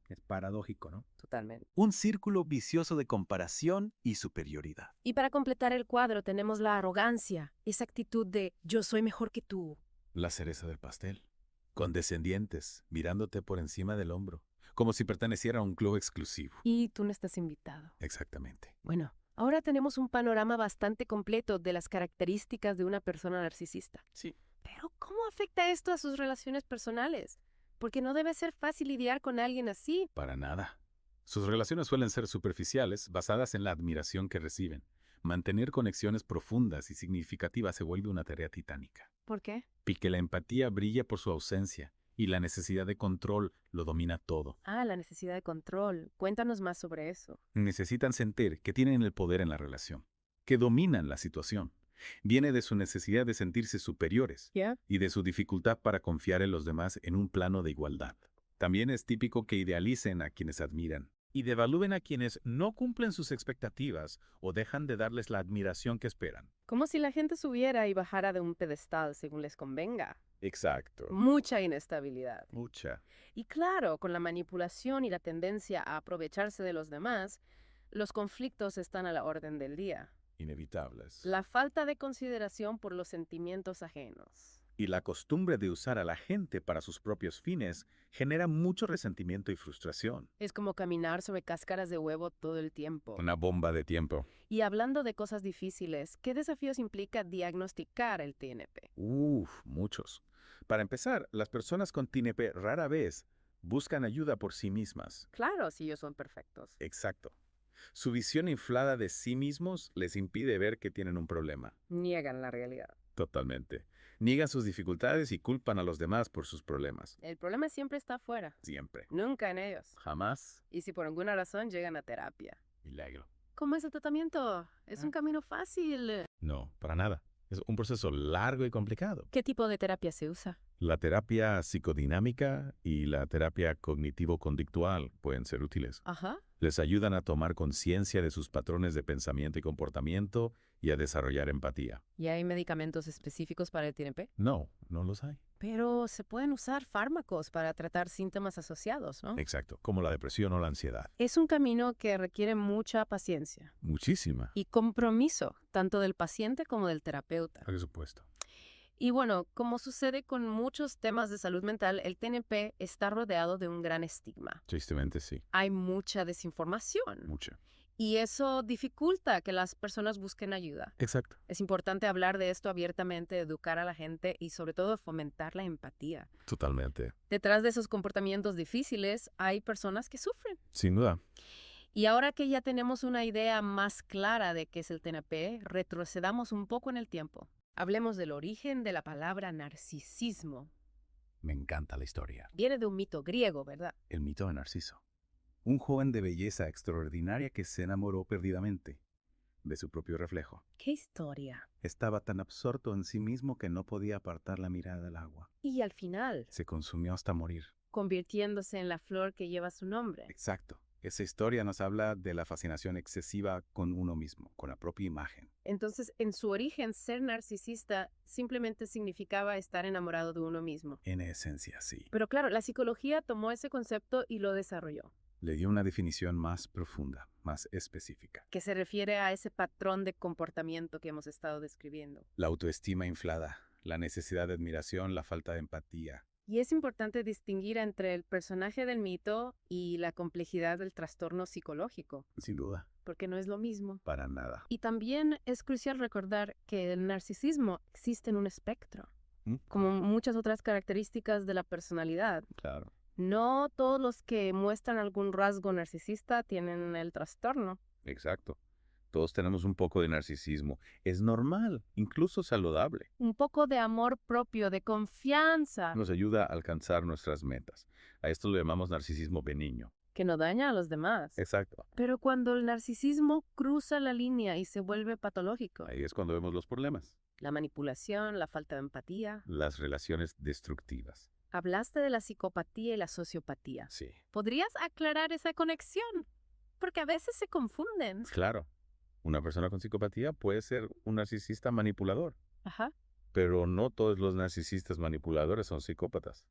Es paradójico, ¿no? Totalmente. Un círculo vicioso de comparación y superioridad. Y para completar el cuadro tenemos la arrogancia, esa actitud de yo soy mejor que tú. La cereza del pastel. Condescendientes, mirándote por encima del hombro, como si perteneciera a un club exclusivo. Y tú no estás invitado. Exactamente. Bueno, ahora tenemos un panorama bastante completo de las características de una persona narcisista. Sí. Pero ¿cómo afecta esto a sus relaciones personales? Porque no debe ser fácil lidiar con alguien así. Para nada. Sus relaciones suelen ser superficiales, basadas en la admiración que reciben. Mantener conexiones profundas y significativas se vuelve una tarea titánica. ¿Por qué? Y que la empatía brilla por su ausencia y la necesidad de control lo domina todo. Ah, la necesidad de control. Cuéntanos más sobre eso. Necesitan sentir que tienen el poder en la relación, que dominan la situación. Viene de su necesidad de sentirse superiores y de su dificultad para confiar en los demás en un plano de igualdad. También es típico que idealicen a quienes admiran. Y devalúen a quienes no cumplen sus expectativas o dejan de darles la admiración que esperan. Como si la gente subiera y bajara de un pedestal según les convenga. Exacto. Mucha inestabilidad. Mucha. Y claro, con la manipulación y la tendencia a aprovecharse de los demás, los conflictos están a la orden del día. Inevitables. La falta de consideración por los sentimientos ajenos. Y la costumbre de usar a la gente para sus propios fines genera mucho resentimiento y frustración. Es como caminar sobre cáscaras de huevo todo el tiempo. Una bomba de tiempo. Y hablando de cosas difíciles, ¿qué desafíos implica diagnosticar el TNP? Muchos. Para empezar, las personas con TNP rara vez buscan ayuda por sí mismas. Claro, si ellos son perfectos. Exacto. Su visión inflada de sí mismos les impide ver que tienen un problema. Niegan la realidad. Totalmente. Niegan sus dificultades y culpan a los demás por sus problemas. El problema siempre está afuera. Siempre. Nunca en ellos. Jamás. Y si por alguna razón llegan a terapia. Milagro. ¿Cómo es el tratamiento? ¿Es un camino fácil? No, para nada. Es un proceso largo y complicado. ¿Qué tipo de terapia se usa? La terapia psicodinámica y la terapia cognitivo-conductual pueden ser útiles. Ajá. Les ayudan a tomar conciencia de sus patrones de pensamiento y comportamiento y a desarrollar empatía. ¿Y hay medicamentos específicos para el TNP? No, no los hay. Pero se pueden usar fármacos para tratar síntomas asociados, ¿no? Exacto, como la depresión o la ansiedad. Es un camino que requiere mucha paciencia Muchísima. y compromiso, tanto del paciente como del terapeuta. Por supuesto. Y bueno, como sucede con muchos temas de salud mental, el TNP está rodeado de un gran estigma. Tristemente sí. Hay mucha desinformación Mucha. y eso dificulta que las personas busquen ayuda. Exacto. Es importante hablar de esto abiertamente, educar a la gente y sobre todo fomentar la empatía. Totalmente. Detrás de esos comportamientos difíciles hay personas que sufren. Sin duda. Y ahora que ya tenemos una idea más clara de qué es el TNP, retrocedamos un poco en el tiempo. Hablemos del origen de la palabra narcisismo. Me encanta la historia. Viene de un mito griego, ¿verdad? El mito de Narciso. Un joven de belleza extraordinaria que se enamoró perdidamente de su propio reflejo. ¿Qué historia? Estaba tan absorto en sí mismo que no podía apartar la mirada del agua. Y al final, Se consumió hasta morir. convirtiéndose en la flor que lleva su nombre. Exacto. Esa historia nos habla de la fascinación excesiva con uno mismo, con la propia imagen. Entonces, en su origen, ser narcisista simplemente significaba estar enamorado de uno mismo. En esencia, sí. Pero claro, la psicología tomó ese concepto y lo desarrolló, Le dio una definición más profunda, más específica. que se refiere a ese patrón de comportamiento que hemos estado describiendo. La autoestima inflada, la necesidad de admiración, la falta de empatía. Y es importante distinguir entre el personaje del mito y la complejidad del trastorno psicológico, Sin duda. porque no es lo mismo. Para nada. Y también es crucial recordar que el narcisismo existe en un espectro, como muchas otras características de la personalidad. Claro. No todos los que muestran algún rasgo narcisista tienen el trastorno. Exacto. Todos tenemos un poco de narcisismo. Es normal, incluso saludable. Un poco de amor propio, de confianza, Nos ayuda a alcanzar nuestras metas. A esto lo llamamos narcisismo benigno. que no daña a los demás. Exacto. Pero cuando el narcisismo cruza la línea y se vuelve patológico, Ahí es cuando vemos los problemas. la manipulación, la falta de empatía. Las relaciones destructivas. Hablaste de la psicopatía y la sociopatía. Sí. ¿Podrías aclarar esa conexión? Porque a veces se confunden. Claro. Una persona con psicopatía puede ser un narcisista manipulador. Ajá. Pero no todos los narcisistas manipuladores son psicópatas.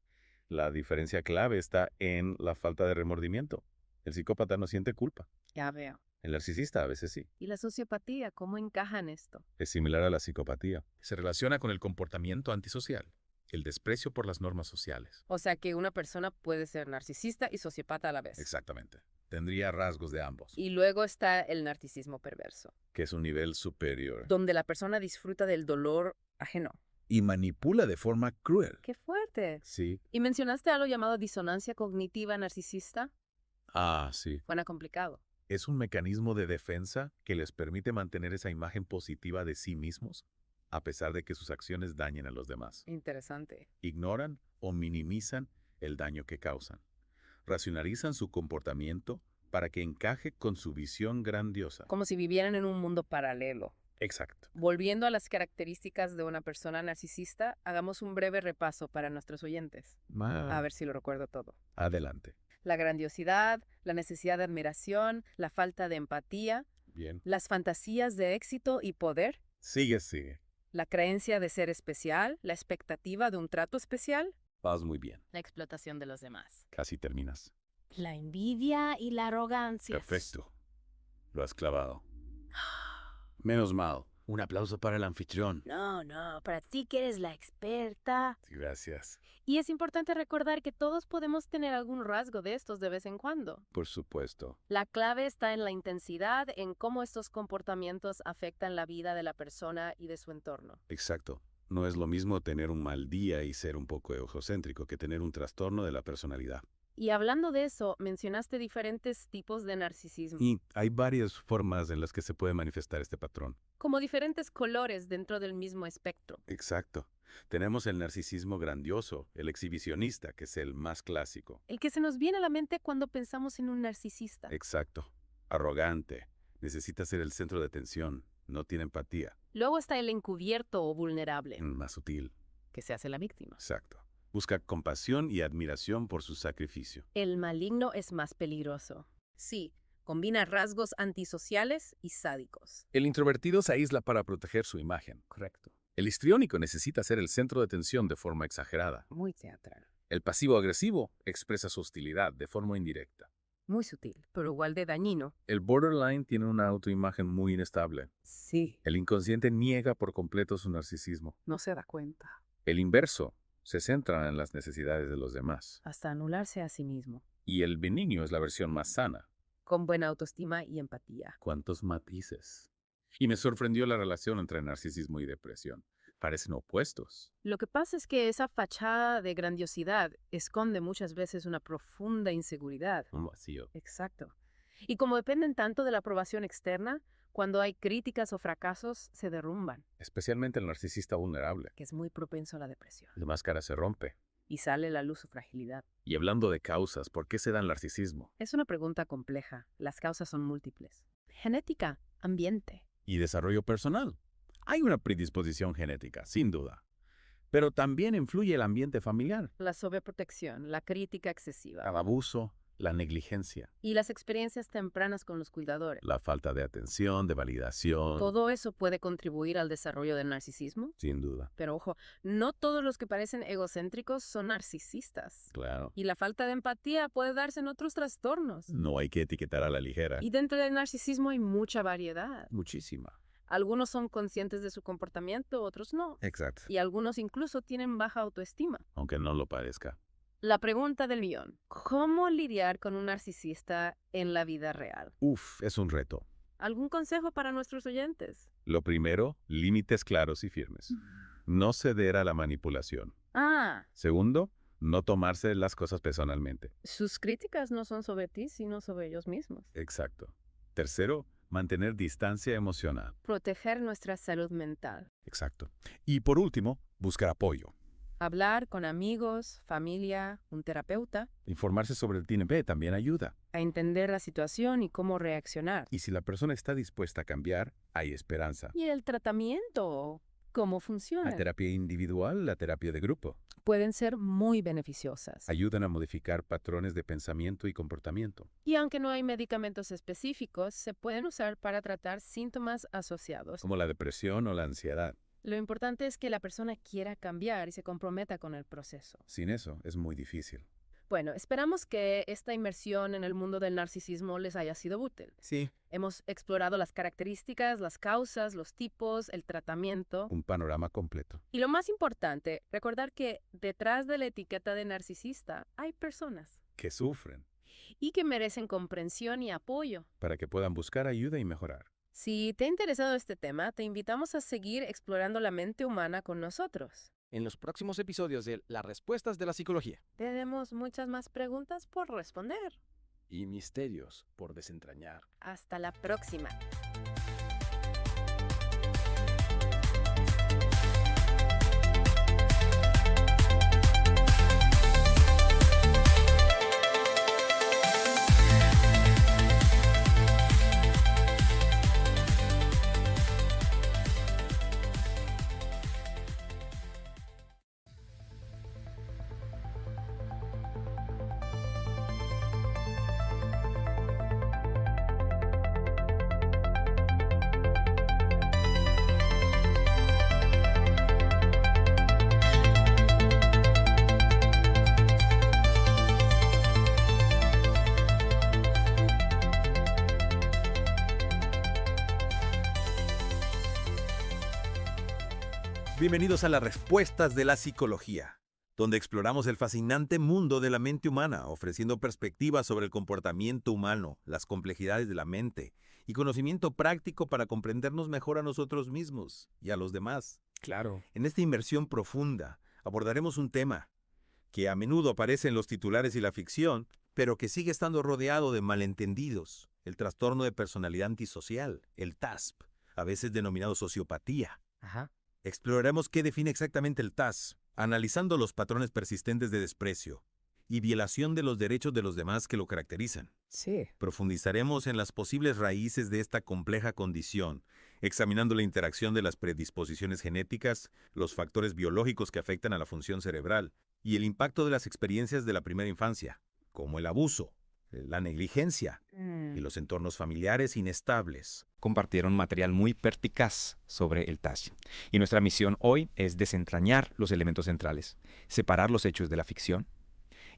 La diferencia clave está en la falta de remordimiento. El psicópata no siente culpa. Ya veo. El narcisista a veces sí. ¿Y la sociopatía cómo encaja en esto? Es similar a la psicopatía. Se relaciona con el comportamiento antisocial, el desprecio por las normas sociales. O sea que una persona puede ser narcisista y sociópata a la vez. Exactamente. Tendría rasgos de ambos, Y luego está el narcisismo perverso, que es un nivel superior. donde la persona disfruta del dolor ajeno. Y manipula de forma cruel. ¡Qué fuerte! Sí. ¿Y mencionaste algo llamado disonancia cognitiva narcisista? Sí. Suena complicado. Es un mecanismo de defensa que les permite mantener esa imagen positiva de sí mismos, a pesar de que sus acciones dañen a los demás. Interesante. Ignoran o minimizan el daño que causan. Racionalizan su comportamiento para que encaje con su visión grandiosa. Como si vivieran en un mundo paralelo. Exacto. Volviendo a las características de una persona narcisista, hagamos un breve repaso para nuestros oyentes. A ver si lo recuerdo todo. Adelante. La grandiosidad, la necesidad de admiración, la falta de empatía, Bien. las fantasías de éxito y poder, Sigue. la creencia de ser especial, la expectativa de un trato especial, Vas muy bien. la explotación de los demás. Casi terminas. La envidia y la arrogancia. Perfecto. Lo has clavado. Menos mal. Un aplauso para el anfitrión. No, para ti que eres la experta. Gracias. Y es importante recordar que todos podemos tener algún rasgo de estos de vez en cuando. Por supuesto. La clave está en la intensidad, en cómo estos comportamientos afectan la vida de la persona y de su entorno. Exacto. No es lo mismo tener un mal día y ser un poco egocéntrico que tener un trastorno de la personalidad. Y hablando de eso, mencionaste diferentes tipos de narcisismo, Y hay varias formas en las que se puede manifestar este patrón. como diferentes colores dentro del mismo espectro. Exacto. Tenemos el narcisismo grandioso, el exhibicionista, que es el más clásico. El que se nos viene a la mente cuando pensamos en un narcisista. Exacto. Arrogante. Necesita ser el centro de atención. No tiene empatía. Luego está el encubierto o vulnerable, Más sutil. que se hace la víctima. Exacto. Busca compasión y admiración por su sacrificio. El maligno es más peligroso. Sí, combina rasgos antisociales y sádicos. El introvertido se aísla para proteger su imagen. Correcto. El histriónico necesita ser el centro de atención de forma exagerada. Muy teatral. El pasivo-agresivo expresa su hostilidad de forma indirecta. Muy sutil, pero igual de dañino. El borderline tiene una autoimagen muy inestable. Sí. El inconsciente niega por completo su narcisismo. No se da cuenta. El inverso se centra en las necesidades de los demás. Hasta anularse a sí mismo. Y el benigno es la versión más sana. Con buena autoestima y empatía. ¿Cuántos matices? Y me sorprendió la relación entre narcisismo y depresión. Parecen opuestos. Lo que pasa es que esa fachada de grandiosidad esconde muchas veces una profunda inseguridad. Un vacío. Exacto. Y como dependen tanto de la aprobación externa, cuando hay críticas o fracasos, se derrumban, Especialmente el narcisista vulnerable. que es muy propenso a la depresión. La máscara se rompe. Y sale a la luz su fragilidad. Y hablando de causas, ¿por qué se da el narcisismo? Es una pregunta compleja. Las causas son múltiples. Genética, ambiente. Y desarrollo personal. Hay una predisposición genética, sin duda. Pero también influye el ambiente familiar. La sobreprotección, la crítica excesiva. El abuso, la negligencia, Y las experiencias tempranas con los cuidadores. la falta de atención, de validación. Todo eso puede contribuir al desarrollo del narcisismo. Sin duda. Pero ojo, no todos los que parecen egocéntricos son narcisistas. Claro. Y la falta de empatía puede darse en otros trastornos. No hay que etiquetar a la ligera. Y dentro del narcisismo hay mucha variedad. Muchísima. Algunos son conscientes de su comportamiento, otros no. Exacto. Y algunos incluso tienen baja autoestima. Aunque no lo parezca. La pregunta del millón: ¿cómo lidiar con un narcisista en la vida real? Uf, es un reto. ¿Algún consejo para nuestros oyentes? Lo primero, límites claros y firmes. No ceder a la manipulación. Segundo, no tomarse las cosas personalmente. Sus críticas no son sobre ti, sino sobre ellos mismos. Exacto. Tercero, mantener distancia emocional. Proteger nuestra salud mental. Exacto. Y por último, buscar apoyo. Hablar con amigos, familia, un terapeuta, Informarse sobre el TNP también ayuda. a entender la situación y cómo reaccionar. Y si la persona está dispuesta a cambiar, hay esperanza. Y el tratamiento, cómo funciona. La terapia individual, la terapia de grupo, Pueden ser muy beneficiosas. ayudan a modificar patrones de pensamiento y comportamiento. Y aunque no hay medicamentos específicos, se pueden usar para tratar síntomas asociados. Como la depresión o la ansiedad. Lo importante es que la persona quiera cambiar y se comprometa con el proceso. Sin eso, es muy difícil. Bueno, esperamos que esta inmersión en el mundo del narcisismo les haya sido útil. Sí, Hemos explorado las características, las causas, los tipos, el tratamiento. Un panorama completo. Y lo más importante, recordar que detrás de la etiqueta de narcisista hay personas Que sufren, y que merecen comprensión y apoyo. para que puedan buscar ayuda y mejorar. Si te ha interesado este tema, te invitamos a seguir explorando la mente humana con nosotros. En los próximos episodios de Las Respuestas de la Psicología. Tenemos muchas más preguntas por responder. Y misterios por desentrañar. Hasta la próxima. Bienvenidos a las Respuestas de la Psicología, donde exploramos el fascinante mundo de la mente humana, ofreciendo perspectivas sobre el comportamiento humano, las complejidades de la mente y conocimiento práctico para comprendernos mejor a nosotros mismos y a los demás. claro. En esta inmersión profunda abordaremos un tema que a menudo aparece en los titulares y la ficción, pero que sigue estando rodeado de malentendidos: el trastorno de personalidad antisocial, el TASP, a veces denominado sociopatía. Ajá. Exploraremos qué define exactamente el TASP, analizando los patrones persistentes de desprecio y violación de los derechos de los demás que lo caracterizan. Sí. Profundizaremos en las posibles raíces de esta compleja condición, examinando la interacción de las predisposiciones genéticas, los factores biológicos que afectan a la función cerebral Y el impacto de las experiencias de la primera infancia, como el abuso, la negligencia y los entornos familiares inestables. Compartieron material muy perspicaz sobre el TAS. Y nuestra misión hoy es desentrañar los elementos centrales, separar los hechos de la ficción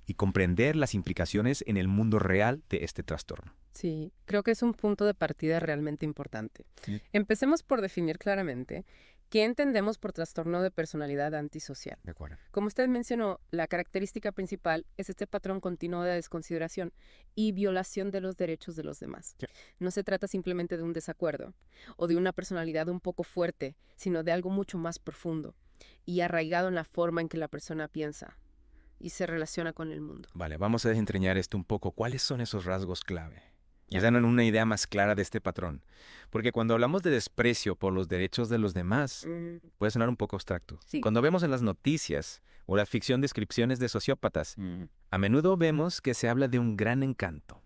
y comprender las implicaciones en el mundo real de este trastorno. Sí, creo que es un punto de partida realmente importante. Empecemos por definir claramente qué entendemos por trastorno de personalidad antisocial. De acuerdo. Como usted mencionó, la característica principal es este patrón continuo de desconsideración y violación de los derechos de los demás. Sí. No se trata simplemente de un desacuerdo o de una personalidad un poco fuerte, sino de algo mucho más profundo y arraigado en la forma en que la persona piensa y se relaciona con el mundo. Vale, vamos a desentrañar esto un poco. ¿Cuáles son esos rasgos clave? Ya dan una idea más clara de este patrón. Porque cuando hablamos de desprecio por los derechos de los demás, puede sonar un poco abstracto. Sí. Cuando vemos en las noticias o la ficción descripciones de sociópatas, a menudo vemos que se habla de un gran encanto,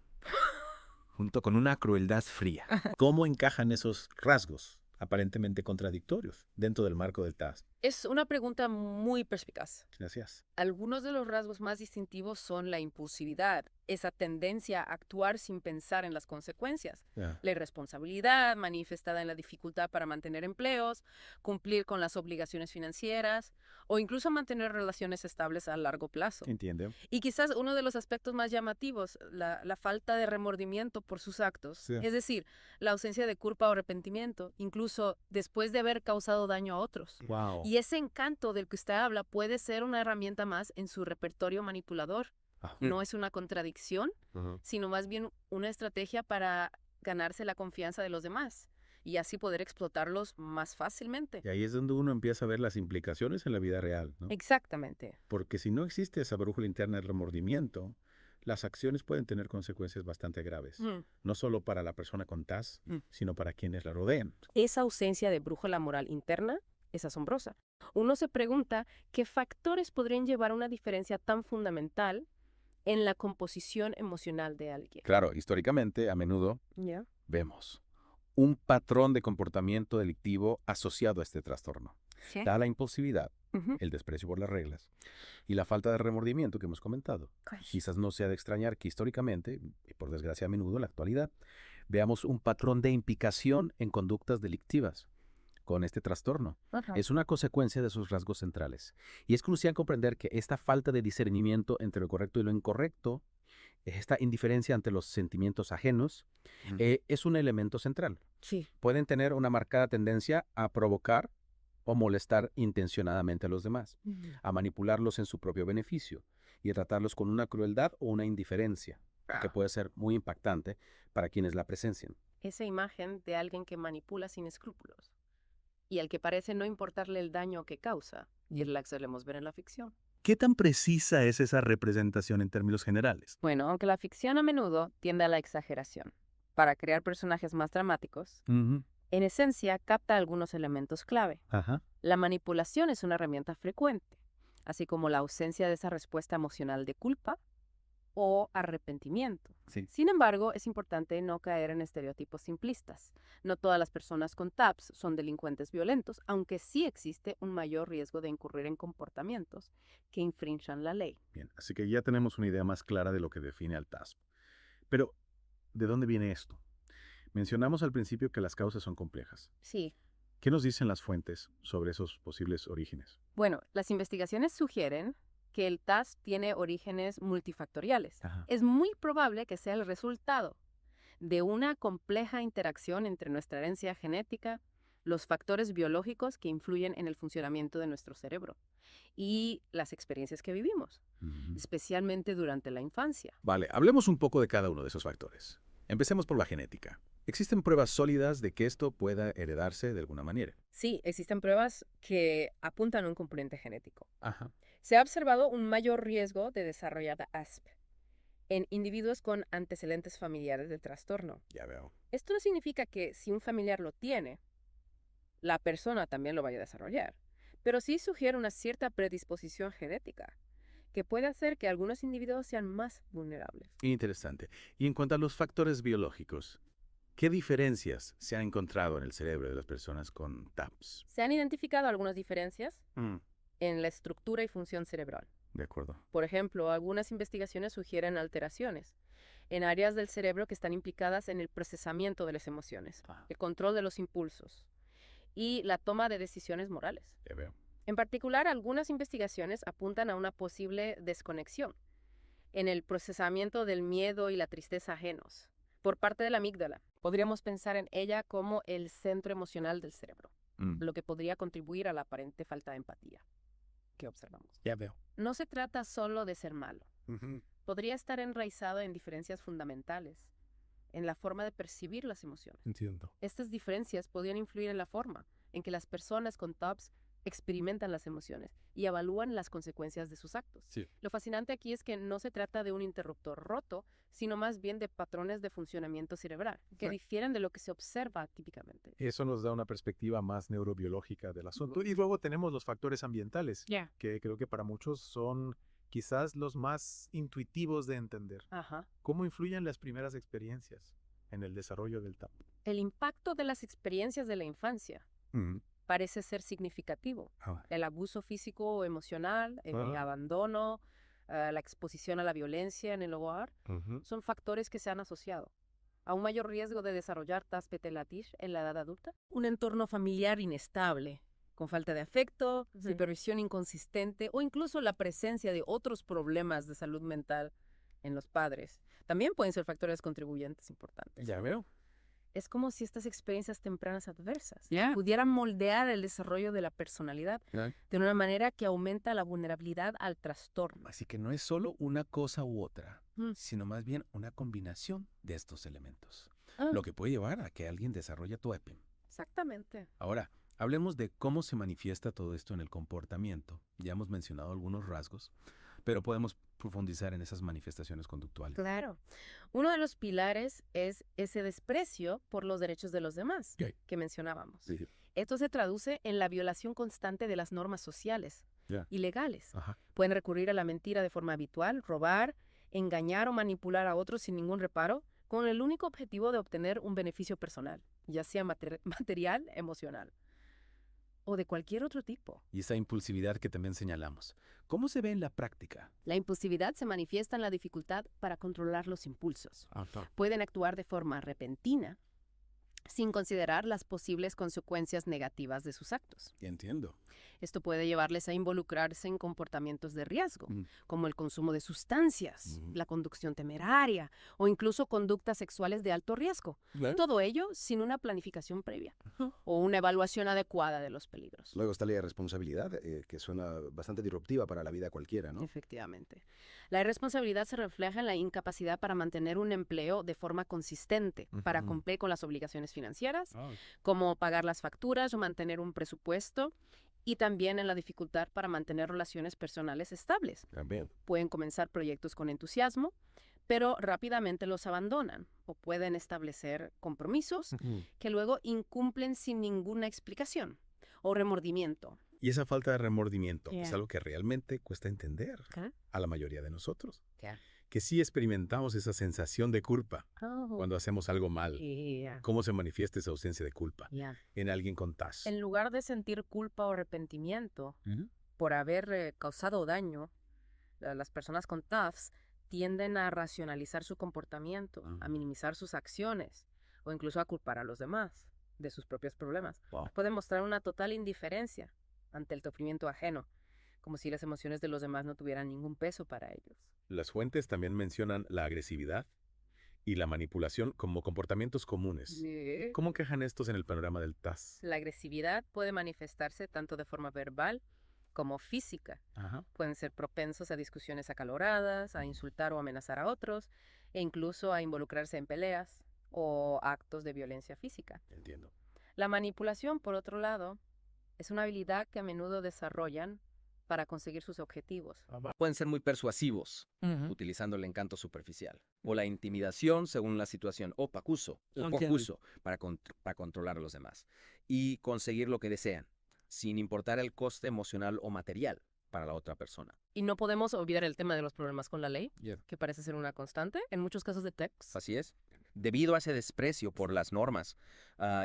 junto con una crueldad fría. ¿Cómo encajan esos rasgos, aparentemente contradictorios, dentro del marco del TAS? Es una pregunta muy perspicaz. Gracias. Algunos de los rasgos más distintivos son la impulsividad, esa tendencia a actuar sin pensar en las consecuencias, la irresponsabilidad manifestada en la dificultad para mantener empleos, cumplir con las obligaciones financieras o incluso mantener relaciones estables a largo plazo. Entiendo. Y quizás uno de los aspectos más llamativos, la falta de remordimiento por sus actos, Sí. es decir, la ausencia de culpa o arrepentimiento, incluso después de haber causado daño a otros. Wow. Y ese encanto del que usted habla puede ser una herramienta más en su repertorio manipulador. No es una contradicción, sino más bien una estrategia para ganarse la confianza de los demás y así poder explotarlos más fácilmente. Y ahí es donde uno empieza a ver las implicaciones en la vida real, ¿no? Exactamente. Porque si no existe esa brújula interna del remordimiento, las acciones pueden tener consecuencias bastante graves. No solo para la persona con TAS, sino para quienes la rodean. Esa ausencia de brújula moral interna es asombrosa. Uno se pregunta qué factores podrían llevar a una diferencia tan fundamental en la composición emocional de alguien. Claro, históricamente, a menudo ¿Ya? vemos un patrón de comportamiento delictivo asociado a este trastorno. Sí. Da la impulsividad, el desprecio por las reglas y la falta de remordimiento que hemos comentado. Quizás no sea de extrañar que históricamente, y por desgracia a menudo en la actualidad, veamos un patrón de implicación en conductas delictivas con este trastorno. Es una consecuencia de sus rasgos centrales. Y es crucial comprender que esta falta de discernimiento entre lo correcto y lo incorrecto, esta indiferencia ante los sentimientos ajenos, es un elemento central. Sí. Pueden tener una marcada tendencia a provocar o molestar intencionadamente a los demás, a manipularlos en su propio beneficio y a tratarlos con una crueldad o una indiferencia, que puede ser muy impactante para quienes la presencian. Esa imagen de alguien que manipula sin escrúpulos y al que parece no importarle el daño que causa, y es la que solemos ver en la ficción. ¿Qué tan precisa es esa representación en términos generales? Bueno, aunque la ficción a menudo tiende a la exageración para crear personajes más dramáticos, en esencia capta algunos elementos clave. La manipulación es una herramienta frecuente, así como la ausencia de esa respuesta emocional de culpa o arrepentimiento. Sin embargo, es importante no caer en estereotipos simplistas. No todas las personas con TAPS son delincuentes violentos, aunque sí existe un mayor riesgo de incurrir en comportamientos que infrinjan la ley. Bien, así que ya tenemos una idea más clara de lo que define al TASP. Pero, ¿de dónde viene esto? Mencionamos al principio que las causas son complejas. Sí. ¿Qué nos dicen las fuentes sobre esos posibles orígenes? Bueno, las investigaciones sugieren que el TAS tiene orígenes multifactoriales. Es muy probable que sea el resultado de una compleja interacción entre nuestra herencia genética, los factores biológicos que influyen en el funcionamiento de nuestro cerebro y las experiencias que vivimos, especialmente durante la infancia. Vale, hablemos un poco de cada uno de esos factores. Empecemos por la genética. ¿Existen pruebas sólidas de que esto pueda heredarse de alguna manera? Sí, existen pruebas que apuntan a un componente genético. Se ha observado un mayor riesgo de desarrollar ASP en individuos con antecedentes familiares del trastorno. Ya veo. Esto no significa que si un familiar lo tiene, la persona también lo vaya a desarrollar, pero sí sugiere una cierta predisposición genética que puede hacer que algunos individuos sean más vulnerables. Interesante. Y en cuanto a los factores biológicos, ¿qué diferencias se han encontrado en el cerebro de las personas con TAPS? Se han identificado algunas diferencias en la estructura y función cerebral. De acuerdo. Por ejemplo, algunas investigaciones sugieren alteraciones en áreas del cerebro que están implicadas en el procesamiento de las emociones, el control de los impulsos y la toma de decisiones morales. Ya veo. En particular, algunas investigaciones apuntan a una posible desconexión en el procesamiento del miedo y la tristeza ajenos por parte de la amígdala. Podríamos pensar en ella como el centro emocional del cerebro, lo que podría contribuir a la aparente falta de empatía que observamos. Ya veo. No se trata solo de ser malo. Podría estar enraizado en diferencias fundamentales, en la forma de percibir las emociones. Entiendo. Estas diferencias podrían influir en la forma en que las personas con TOPS experimentan las emociones y evalúan las consecuencias de sus actos. Sí. Lo fascinante aquí es que no se trata de un interruptor roto, sino más bien de patrones de funcionamiento cerebral que difieren de lo que se observa típicamente. Eso nos da una perspectiva más neurobiológica del asunto. Y luego tenemos los factores ambientales, que creo que para muchos son quizás los más intuitivos de entender. ¿Cómo influyen las primeras experiencias en el desarrollo del TAP? El impacto de las experiencias de la infancia parece ser significativo. El abuso físico o emocional, el abandono, la exposición a la violencia en el hogar, son factores que se han asociado a un mayor riesgo de desarrollar TAS PT-LATISH en la edad adulta. Un entorno familiar inestable, con falta de afecto, supervisión inconsistente o incluso la presencia de otros problemas de salud mental en los padres, también pueden ser factores contribuyentes importantes. Ya veo. Es como si estas experiencias tempranas adversas pudieran moldear el desarrollo de la personalidad de una manera que aumenta la vulnerabilidad al trastorno. Así que no es solo una cosa u otra, sino más bien una combinación de estos elementos, lo que puede llevar a que alguien desarrolle TOEPM. Exactamente. Ahora, hablemos de cómo se manifiesta todo esto en el comportamiento. Ya hemos mencionado algunos rasgos, pero podemos profundizar en esas manifestaciones conductuales. Claro. Uno de los pilares es ese desprecio por los derechos de los demás que mencionábamos. Esto se traduce en la violación constante de las normas sociales y legales. Pueden recurrir a la mentira de forma habitual, robar, engañar o manipular a otros sin ningún reparo, con el único objetivo de obtener un beneficio personal, ya sea material, emocional o de cualquier otro tipo. Y esa impulsividad que también señalamos, ¿cómo se ve en la práctica? La impulsividad se manifiesta en la dificultad para controlar los impulsos. Pueden actuar de forma repentina, sin considerar las posibles consecuencias negativas de sus actos. Entiendo. Esto puede llevarles a involucrarse en comportamientos de riesgo, como el consumo de sustancias, la conducción temeraria o incluso conductas sexuales de alto riesgo. Todo ello sin una planificación previa o una evaluación adecuada de los peligros. Luego está la irresponsabilidad, que suena bastante disruptiva para la vida cualquiera, ¿no? Efectivamente. La irresponsabilidad se refleja en la incapacidad para mantener un empleo de forma consistente, para cumplir con las obligaciones financieras, como pagar las facturas o mantener un presupuesto, y también en la dificultad para mantener relaciones personales estables. También. Pueden comenzar proyectos con entusiasmo, pero rápidamente los abandonan o pueden establecer compromisos que luego incumplen sin ninguna explicación o remordimiento. Y esa falta de remordimiento es algo que realmente cuesta entender a la mayoría de nosotros. Que sí experimentamos esa sensación de culpa cuando hacemos algo mal. ¿Cómo se manifiesta esa ausencia de culpa en alguien con TAS? En lugar de sentir culpa o arrepentimiento por haber causado daño, las personas con TAS tienden a racionalizar su comportamiento, a minimizar sus acciones o incluso a culpar a los demás de sus propios problemas. Pueden mostrar una total indiferencia ante el sufrimiento ajeno, como si las emociones de los demás no tuvieran ningún peso para ellos. Las fuentes también mencionan la agresividad y la manipulación como comportamientos comunes. ¿Cómo encajan estos en el panorama del TAS? La agresividad puede manifestarse tanto de forma verbal como física. Pueden ser propensos a discusiones acaloradas, a insultar o amenazar a otros, e incluso a involucrarse en peleas o actos de violencia física. Entiendo. La manipulación, por otro lado, es una habilidad que a menudo desarrollan para conseguir sus objetivos. Pueden ser muy persuasivos, utilizando el encanto superficial, o la intimidación según la situación, o pacuso, o pocuso, para controlar a los demás, y conseguir lo que desean, sin importar el coste emocional o material. para la otra persona. Y no podemos olvidar el tema de los problemas con la ley, que parece ser una constante en muchos casos de TECs. Así es. Debido a ese desprecio por las normas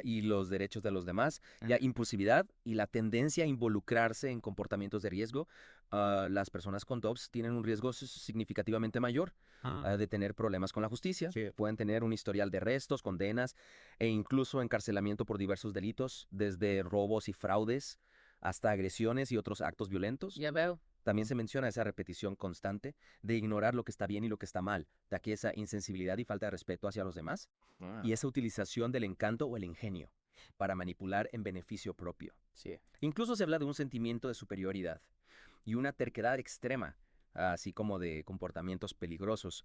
y los derechos de los demás, la impulsividad y la tendencia a involucrarse en comportamientos de riesgo, las personas con TOPS tienen un riesgo significativamente mayor de tener problemas con la justicia. Pueden tener un historial de arrestos, condenas e incluso encarcelamiento por diversos delitos, desde robos y fraudes hasta agresiones y otros actos violentos. Ya veo. También se menciona esa repetición constante de ignorar lo que está bien y lo que está mal, de aquí esa insensibilidad y falta de respeto hacia los demás, y esa utilización del encanto o el ingenio para manipular en beneficio propio. Incluso se habla de un sentimiento de superioridad y una terquedad extrema, así como de comportamientos peligrosos,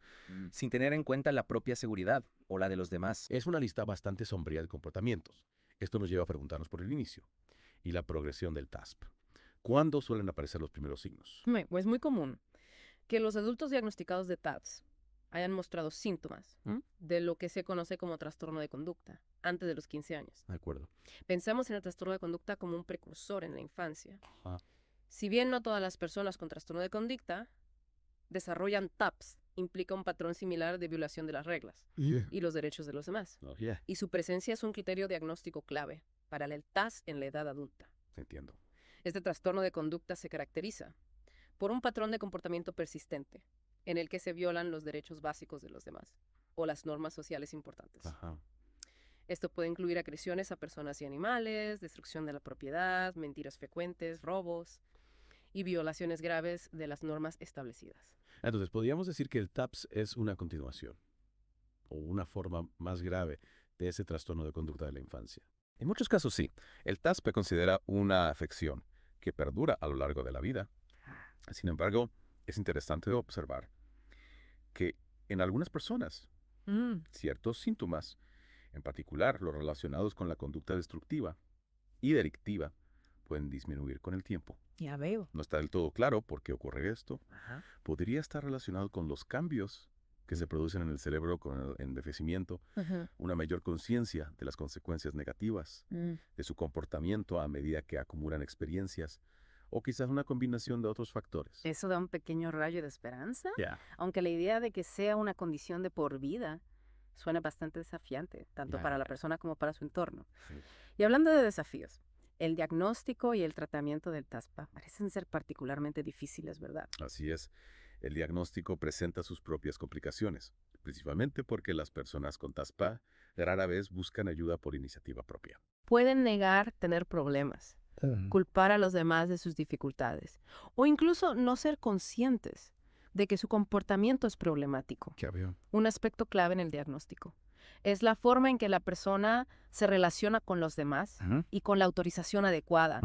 sin tener en cuenta la propia seguridad o la de los demás. Es una lista bastante sombría de comportamientos. Esto nos lleva a preguntarnos por el inicio y la progresión del TASP. ¿Cuándo suelen aparecer los primeros signos? Es muy común que los adultos diagnosticados de TAPS hayan mostrado síntomas de lo que se conoce como trastorno de conducta antes de los 15 años. De acuerdo. Pensamos en el trastorno de conducta como un precursor en la infancia. Si bien no todas las personas con trastorno de conducta desarrollan TAPS, implica un patrón similar de violación de las reglas y los derechos de los demás. Y su presencia es un criterio diagnóstico clave para el TAS en la edad adulta. Entiendo. Este trastorno de conducta se caracteriza por un patrón de comportamiento persistente en el que se violan los derechos básicos de los demás o las normas sociales importantes. Esto puede incluir agresiones a personas y animales, destrucción de la propiedad, mentiras frecuentes, robos y violaciones graves de las normas establecidas. Entonces, podríamos decir que el TAPS es una continuación o una forma más grave de ese trastorno de conducta de la infancia. En muchos casos sí. El TASP se considera una afección que perdura a lo largo de la vida. Sin embargo, es interesante observar que en algunas personas ciertos síntomas, en particular los relacionados con la conducta destructiva y delictiva, pueden disminuir con el tiempo. Ya veo. No está del todo claro por qué ocurre esto. Podría estar relacionado con los cambios que se producen en el cerebro con el envejecimiento, una mayor conciencia de las consecuencias negativas de su comportamiento a medida que acumulan experiencias, o quizás una combinación de otros factores. Eso da un pequeño rayo de esperanza, aunque la idea de que sea una condición de por vida suena bastante desafiante, tanto para la persona como para su entorno. Y hablando de desafíos, el diagnóstico y el tratamiento del TASPA parecen ser particularmente difíciles, ¿verdad? Así es. El diagnóstico presenta sus propias complicaciones, principalmente porque las personas con TASPA rara vez buscan ayuda por iniciativa propia. Pueden negar tener problemas, culpar a los demás de sus dificultades, o incluso no ser conscientes de que su comportamiento es problemático. Ya veo. Un aspecto clave en el diagnóstico es la forma en que la persona se relaciona con los demás y con la autorización adecuada.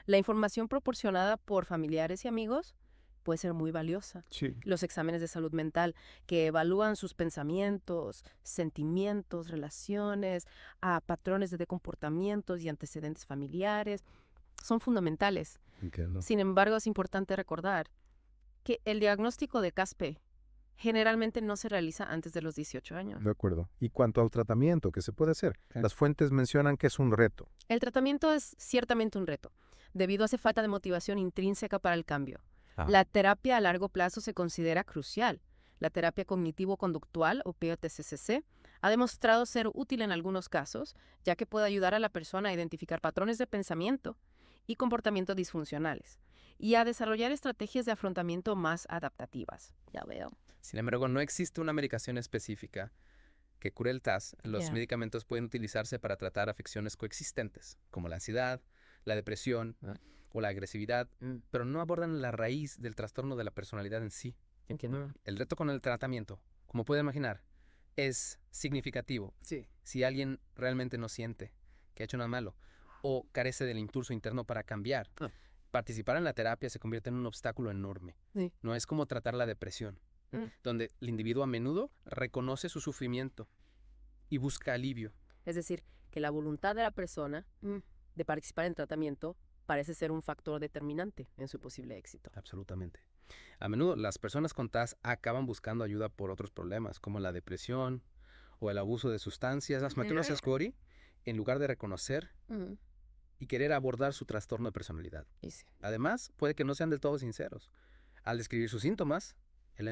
La información proporcionada por familiares y amigos puede ser muy valiosa. Los exámenes de salud mental que evalúan sus pensamientos, sentimientos, relaciones, patrones de comportamientos y antecedentes familiares son fundamentales. Sin embargo, es importante recordar que el diagnóstico de CASP generalmente no se realiza antes de los 18 años. De acuerdo. Y cuanto al tratamiento, ¿qué se puede hacer? Las fuentes mencionan que es un reto. El tratamiento es ciertamente un reto, debido a esa falta de motivación intrínseca para el cambio. La terapia a largo plazo se considera crucial. La terapia cognitivo-conductual, o POTCCC, ha demostrado ser útil en algunos casos, ya que puede ayudar a la persona a identificar patrones de pensamiento y comportamiento disfuncionales, y a desarrollar estrategias de afrontamiento más adaptativas. Ya veo. Sin embargo, no existe una medicación específica que cure el TAS. Los medicamentos pueden utilizarse para tratar afecciones coexistentes, como la ansiedad, la depresión o la agresividad, pero no abordan la raíz del trastorno de la personalidad en sí. Entiendo. El reto con el tratamiento, como pueden imaginar, es significativo. Si alguien realmente no siente que ha hecho nada malo o carece del impulso interno para cambiar, participar en la terapia se convierte en un obstáculo enorme. No es como tratar la depresión, donde el individuo a menudo reconoce su sufrimiento y busca alivio. Es decir, que la voluntad de la persona de participar en tratamiento parece ser un factor determinante en su posible éxito. Absolutamente. A menudo las personas con TAS acaban buscando ayuda por otros problemas, como la depresión o el abuso de sustancias. Las en lugar de reconocer y querer abordar su trastorno de personalidad. Sí. Además, puede que no sean del todo sinceros. Al describir sus síntomas,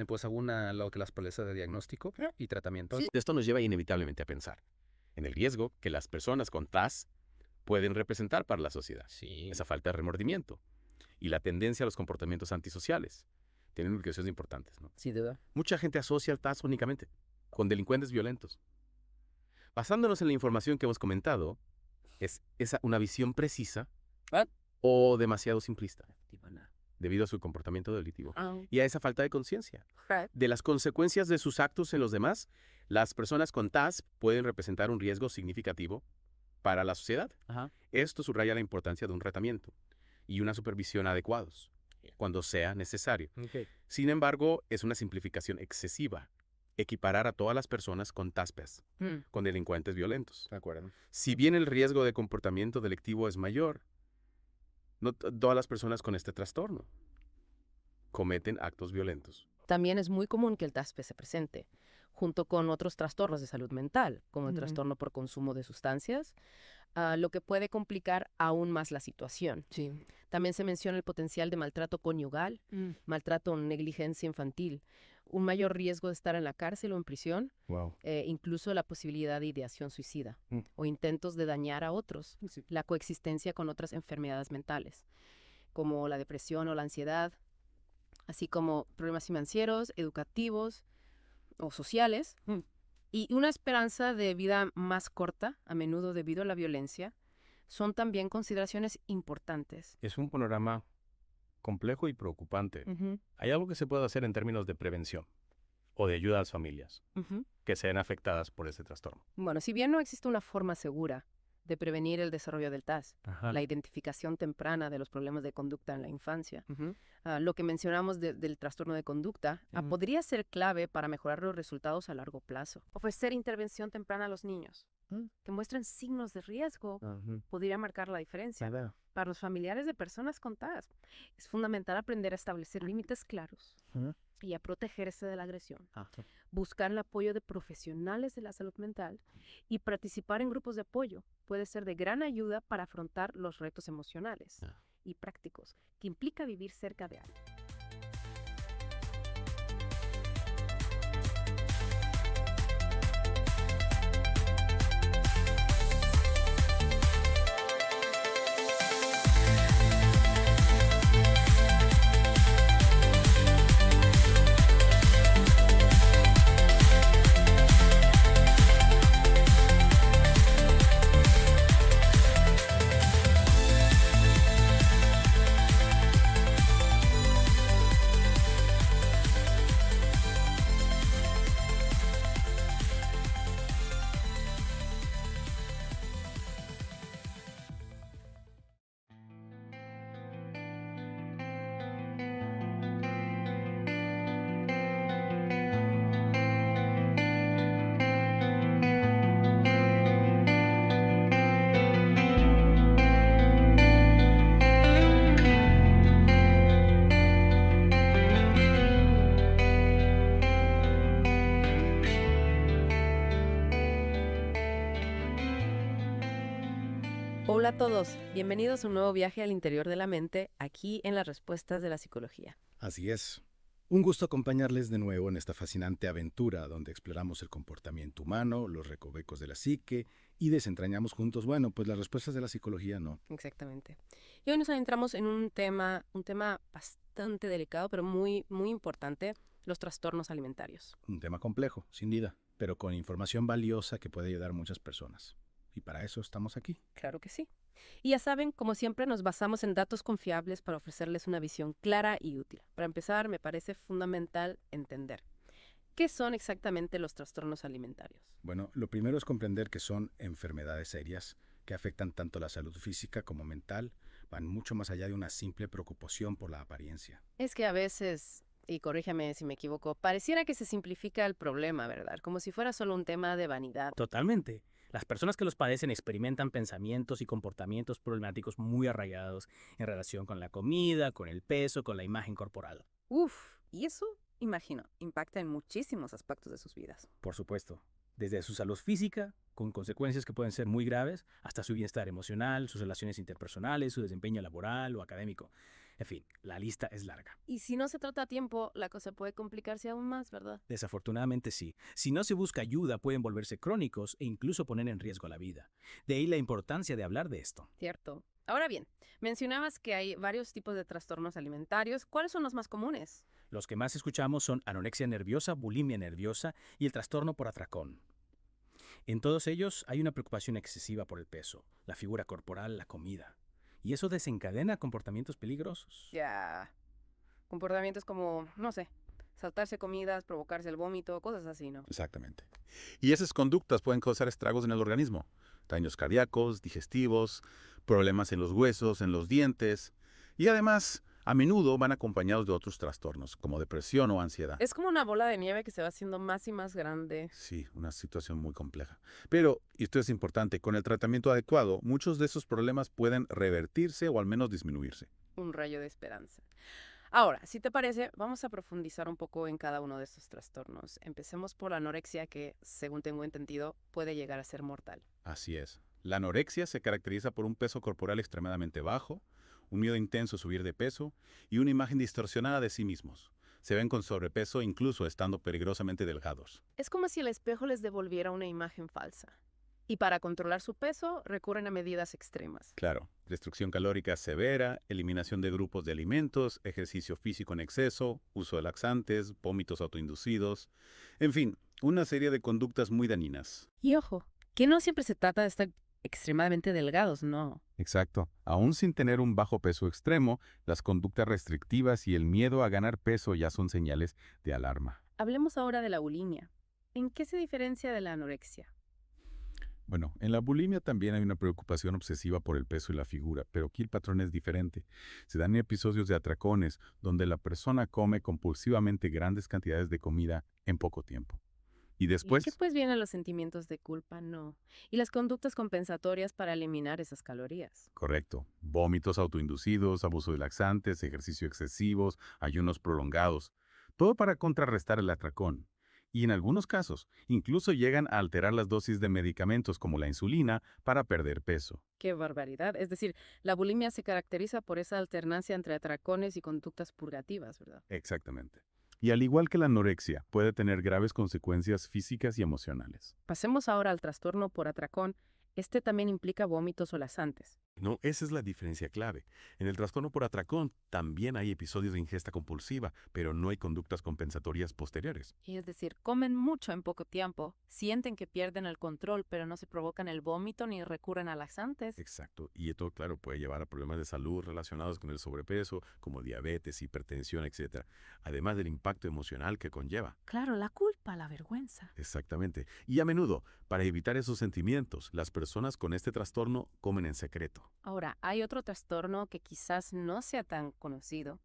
pues abuna lo que las establece de diagnóstico y tratamiento. Sí. Esto nos lleva inevitablemente a pensar en el riesgo que las personas con TAS pueden representar para la sociedad. Sí. Esa falta de remordimiento y la tendencia a los comportamientos antisociales tienen implicaciones importantes, ¿no? Sin duda. Mucha gente asocia el TAS únicamente con delincuentes violentos. Basándonos en la información que hemos comentado, ¿es esa una visión precisa o demasiado simplista? Debido a su comportamiento delictivo y a esa falta de conciencia de las consecuencias de sus actos en los demás, las personas con TAS pueden representar un riesgo significativo para la sociedad. Esto subraya la importancia de un tratamiento y una supervisión adecuados cuando sea necesario. Sin embargo, es una simplificación excesiva equiparar a todas las personas con TASPES con delincuentes violentos. De acuerdo. Si bien el riesgo de comportamiento delictivo es mayor, no todas las personas con este trastorno cometen actos violentos. También es muy común que el TASPE se presente, junto con otros trastornos de salud mental, como el trastorno por consumo de sustancias, lo que puede complicar aún más la situación. Sí. También se menciona el potencial de maltrato conyugal, maltrato o negligencia infantil, un mayor riesgo de estar en la cárcel o en prisión, incluso la posibilidad de ideación suicida o intentos de dañar a otros, la coexistencia con otras enfermedades mentales, como la depresión o la ansiedad, así como problemas financieros, educativos o sociales, y una esperanza de vida más corta, a menudo debido a la violencia, son también consideraciones importantes. Es un panorama complejo y preocupante. ¿Hay algo que se puede hacer en términos de prevención o de ayuda a las familias que sean afectadas por este trastorno? Bueno, si bien no existe una forma segura de prevenir el desarrollo del TAS, la identificación temprana de los problemas de conducta en la infancia, lo que mencionamos del trastorno de conducta podría ser clave para mejorar los resultados a largo plazo. Ofrecer intervención temprana a los niños que muestren signos de riesgo podría marcar la diferencia. Para los familiares de personas con TAS, es fundamental aprender a establecer límites claros y a protegerse de la agresión. Buscar el apoyo de profesionales de la salud mental y participar en grupos de apoyo puede ser de gran ayuda para afrontar los retos emocionales y prácticos que implica vivir cerca de alguien. Hola a todos, bienvenidos a un nuevo viaje al interior de la mente, aquí en las respuestas de la psicología. Así es. Un gusto acompañarles de nuevo en esta fascinante aventura donde exploramos el comportamiento humano, los recovecos de la psique y desentrañamos juntos, bueno, pues las respuestas de la psicología, ¿no? Exactamente. Y hoy nos adentramos en un tema bastante delicado, pero muy, muy importante, los trastornos alimentarios. Un tema complejo, sin duda, pero con información valiosa que puede ayudar a muchas personas. Y para eso estamos aquí. Claro que sí. Y ya saben, como siempre, nos basamos en datos confiables para ofrecerles una visión clara y útil. Para empezar, me parece fundamental entender qué son exactamente los trastornos alimentarios. Bueno, lo primero es comprender que son enfermedades serias que afectan tanto la salud física como mental, van mucho más allá de una simple preocupación por la apariencia. Es que a veces, y corríjame si me equivoco, pareciera que se simplifica el problema, ¿verdad? Como si fuera solo un tema de vanidad. Totalmente. Las personas que los padecen experimentan pensamientos y comportamientos problemáticos muy arraigados en relación con la comida, con el peso, con la imagen corporal. Y eso, imagino, impacta en muchísimos aspectos de sus vidas. Por supuesto, desde su salud física con consecuencias que pueden ser muy graves, hasta su bienestar emocional, sus relaciones interpersonales, su desempeño laboral o académico. En fin, la lista es larga. Y si no se trata a tiempo, la cosa puede complicarse aún más, ¿verdad? Desafortunadamente sí. Si no se busca ayuda, pueden volverse crónicos e incluso poner en riesgo la vida. De ahí la importancia de hablar de esto. Cierto. Ahora bien, mencionabas que hay varios tipos de trastornos alimentarios. ¿Cuáles son los más comunes? Los que más escuchamos son anorexia nerviosa, bulimia nerviosa y el trastorno por atracón. En todos ellos hay una preocupación excesiva por el peso, la figura corporal, la comida. Y eso desencadena comportamientos peligrosos. Ya. Comportamientos como, no sé, saltarse comidas, provocarse el vómito, cosas así, ¿no? Exactamente. Y esas conductas pueden causar estragos en el organismo. Daños cardíacos, digestivos, problemas en los huesos, en los dientes. Y además, a menudo van acompañados de otros trastornos, como depresión o ansiedad. Es como una bola de nieve que se va haciendo más y más grande. Sí, una situación muy compleja. Pero, y esto es importante, con el tratamiento adecuado, muchos de esos problemas pueden revertirse o al menos disminuirse. Un rayo de esperanza. Ahora, si te parece, vamos a profundizar un poco en cada uno de estos trastornos. Empecemos por la anorexia, que, según tengo entendido, puede llegar a ser mortal. Así es. La anorexia se caracteriza por un peso corporal extremadamente bajo, un miedo intenso a subir de peso y una imagen distorsionada de sí mismos. Se ven con sobrepeso incluso estando peligrosamente delgados. Es como si el espejo les devolviera una imagen falsa. Y para controlar su peso, recurren a medidas extremas. Claro, restricción calórica severa, eliminación de grupos de alimentos, ejercicio físico en exceso, uso de laxantes, vómitos autoinducidos, en fin, una serie de conductas muy dañinas. Y ojo, que no siempre se trata de estar extremadamente delgados, no. Exacto. Aún sin tener un bajo peso extremo, las conductas restrictivas y el miedo a ganar peso ya son señales de alarma. Hablemos ahora de la bulimia. ¿En qué se diferencia de la anorexia? Bueno, en la bulimia también hay una preocupación obsesiva por el peso y la figura, pero aquí el patrón es diferente. Se dan episodios de atracones donde la persona come compulsivamente grandes cantidades de comida en poco tiempo. Y después... ¿Y después vienen los sentimientos de culpa? No. Y las conductas compensatorias para eliminar esas calorías. Correcto. Vómitos autoinducidos, abuso de laxantes, ejercicio excesivos, ayunos prolongados. Todo para contrarrestar el atracón. Y en algunos casos, incluso llegan a alterar las dosis de medicamentos como la insulina para perder peso. ¡Qué barbaridad! Es decir, la bulimia se caracteriza por esa alternancia entre atracones y conductas purgativas, ¿verdad? Exactamente. Y al igual que la anorexia, puede tener graves consecuencias físicas y emocionales. Pasemos ahora al trastorno por atracón. Este también implica vómitos o laxantes. No, esa es la diferencia clave. En el trastorno por atracón también hay episodios de ingesta compulsiva, pero no hay conductas compensatorias posteriores. Y es decir, comen mucho en poco tiempo, sienten que pierden el control, pero no se provocan el vómito ni recurren a laxantes. Exacto. Y esto, claro, puede llevar a problemas de salud relacionados con el sobrepeso, como diabetes, hipertensión, etc. Además del impacto emocional que conlleva. Claro, la culpa, la vergüenza. Exactamente. Y a menudo, para evitar esos sentimientos, las personas con este trastorno comen en secreto. Ahora, hay otro trastorno que quizás no sea tan conocido.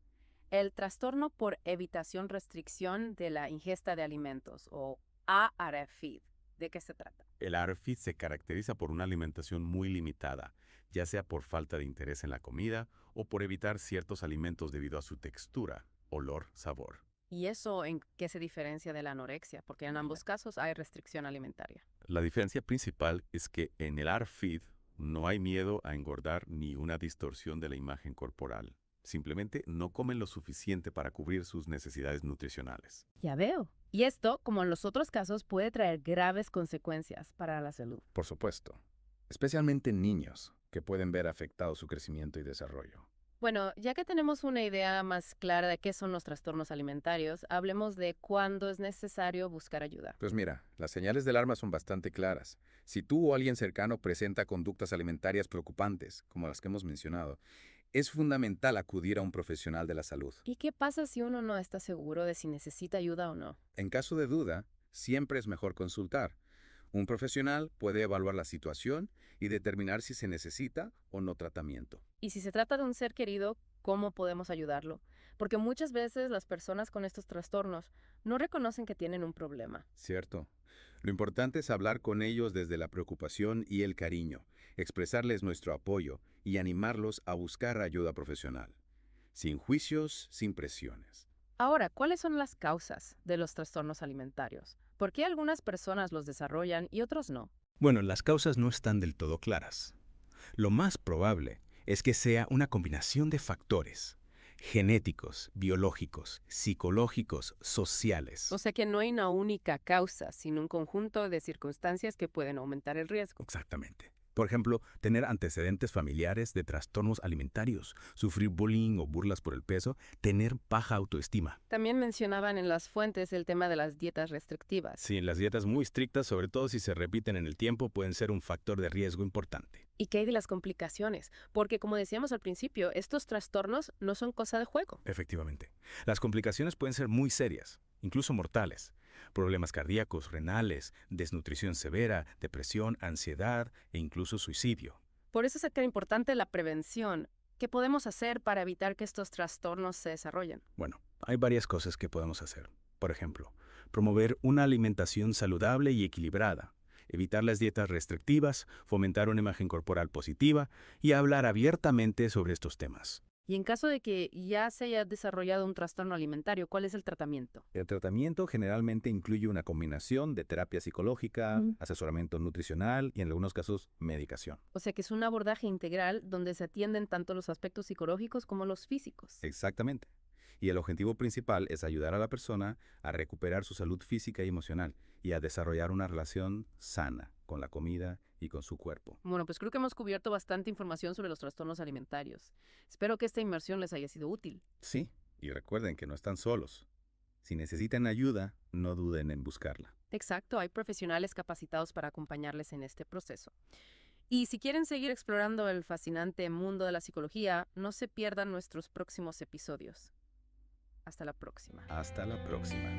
El trastorno por evitación-restricción de la ingesta de alimentos, o ARFID. ¿De qué se trata? El ARFID se caracteriza por una alimentación muy limitada, ya sea por falta de interés en la comida o por evitar ciertos alimentos debido a su textura, olor, sabor. ¿Y eso en qué se diferencia de la anorexia? Porque en ambos casos hay restricción alimentaria. La diferencia principal es que en el ARFID no hay miedo a engordar ni una distorsión de la imagen corporal. Simplemente no comen lo suficiente para cubrir sus necesidades nutricionales. Ya veo. Y esto, como en los otros casos, puede traer graves consecuencias para la salud. Por supuesto. Especialmente en niños, que pueden ver afectado su crecimiento y desarrollo. Bueno, ya que tenemos una idea más clara de qué son los trastornos alimentarios, hablemos de cuándo es necesario buscar ayuda. Pues mira, las señales de alarma son bastante claras. Si tú o alguien cercano presenta conductas alimentarias preocupantes, como las que hemos mencionado, es fundamental acudir a un profesional de la salud. ¿Y qué pasa si uno no está seguro de si necesita ayuda o no? En caso de duda, siempre es mejor consultar. Un profesional puede evaluar la situación y determinar si se necesita o no tratamiento. Y si se trata de un ser querido, ¿cómo podemos ayudarlo? Porque muchas veces las personas con estos trastornos no reconocen que tienen un problema. Cierto. Lo importante es hablar con ellos desde la preocupación y el cariño, expresarles nuestro apoyo y animarlos a buscar ayuda profesional. Sin juicios, sin presiones. Ahora, ¿cuáles son las causas de los trastornos alimentarios? ¿Por qué algunas personas los desarrollan y otros no? Bueno, las causas no están del todo claras. Lo más probable es que sea una combinación de factores genéticos, biológicos, psicológicos, sociales. O sea que no hay una única causa, sino un conjunto de circunstancias que pueden aumentar el riesgo. Exactamente. Por ejemplo, tener antecedentes familiares de trastornos alimentarios, sufrir bullying o burlas por el peso, tener baja autoestima. También mencionaban en las fuentes el tema de las dietas restrictivas. Sí, las dietas muy estrictas, sobre todo si se repiten en el tiempo, pueden ser un factor de riesgo importante. ¿Y qué hay de las complicaciones? Porque como decíamos al principio, estos trastornos no son cosa de juego. Efectivamente. Las complicaciones pueden ser muy serias, incluso mortales. Problemas cardíacos, renales, desnutrición severa, depresión, ansiedad e incluso suicidio. Por eso es tan importante la prevención. ¿Qué podemos hacer para evitar que estos trastornos se desarrollen? Bueno, hay varias cosas que podemos hacer. Por ejemplo, promover una alimentación saludable y equilibrada, evitar las dietas restrictivas, fomentar una imagen corporal positiva y hablar abiertamente sobre estos temas. Y en caso de que ya se haya desarrollado un trastorno alimentario, ¿cuál es el tratamiento? El tratamiento generalmente incluye una combinación de terapia psicológica, asesoramiento nutricional y en algunos casos medicación. O sea que es un abordaje integral donde se atienden tanto los aspectos psicológicos como los físicos. Exactamente. Y el objetivo principal es ayudar a la persona a recuperar su salud física y emocional y a desarrollar una relación sana con la comida y con su cuerpo. Bueno, pues creo que hemos cubierto bastante información sobre los trastornos alimentarios. Espero que esta inmersión les haya sido útil. Sí, y recuerden que no están solos. Si necesitan ayuda, no duden en buscarla. Exacto, hay profesionales capacitados para acompañarles en este proceso. Y si quieren seguir explorando el fascinante mundo de la psicología, no se pierdan nuestros próximos episodios. Hasta la próxima. Hasta la próxima.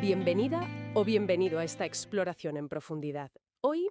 Bienvenida o bienvenido a esta exploración en profundidad. Hoy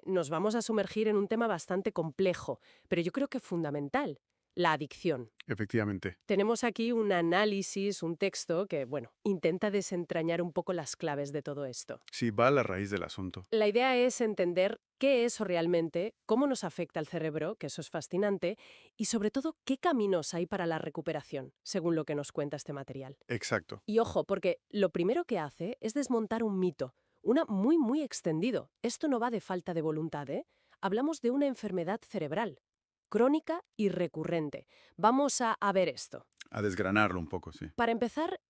nos vamos a sumergir en un tema bastante complejo, pero yo creo que fundamental, la adicción. Efectivamente. Tenemos aquí un análisis, un texto que, intenta desentrañar un poco las claves de todo esto. Sí, va a la raíz del asunto. La idea es entender qué es realmente, cómo nos afecta al cerebro, que eso es fascinante, y sobre todo qué caminos hay para la recuperación, según lo que nos cuenta este material. Exacto. Y ojo, porque lo primero que hace es desmontar un mito, una muy extendido. Esto no va de falta de voluntad, ¿eh? Hablamos de una enfermedad cerebral, crónica y recurrente. Vamos a ver esto. A desgranarlo un poco, sí. Para empezar,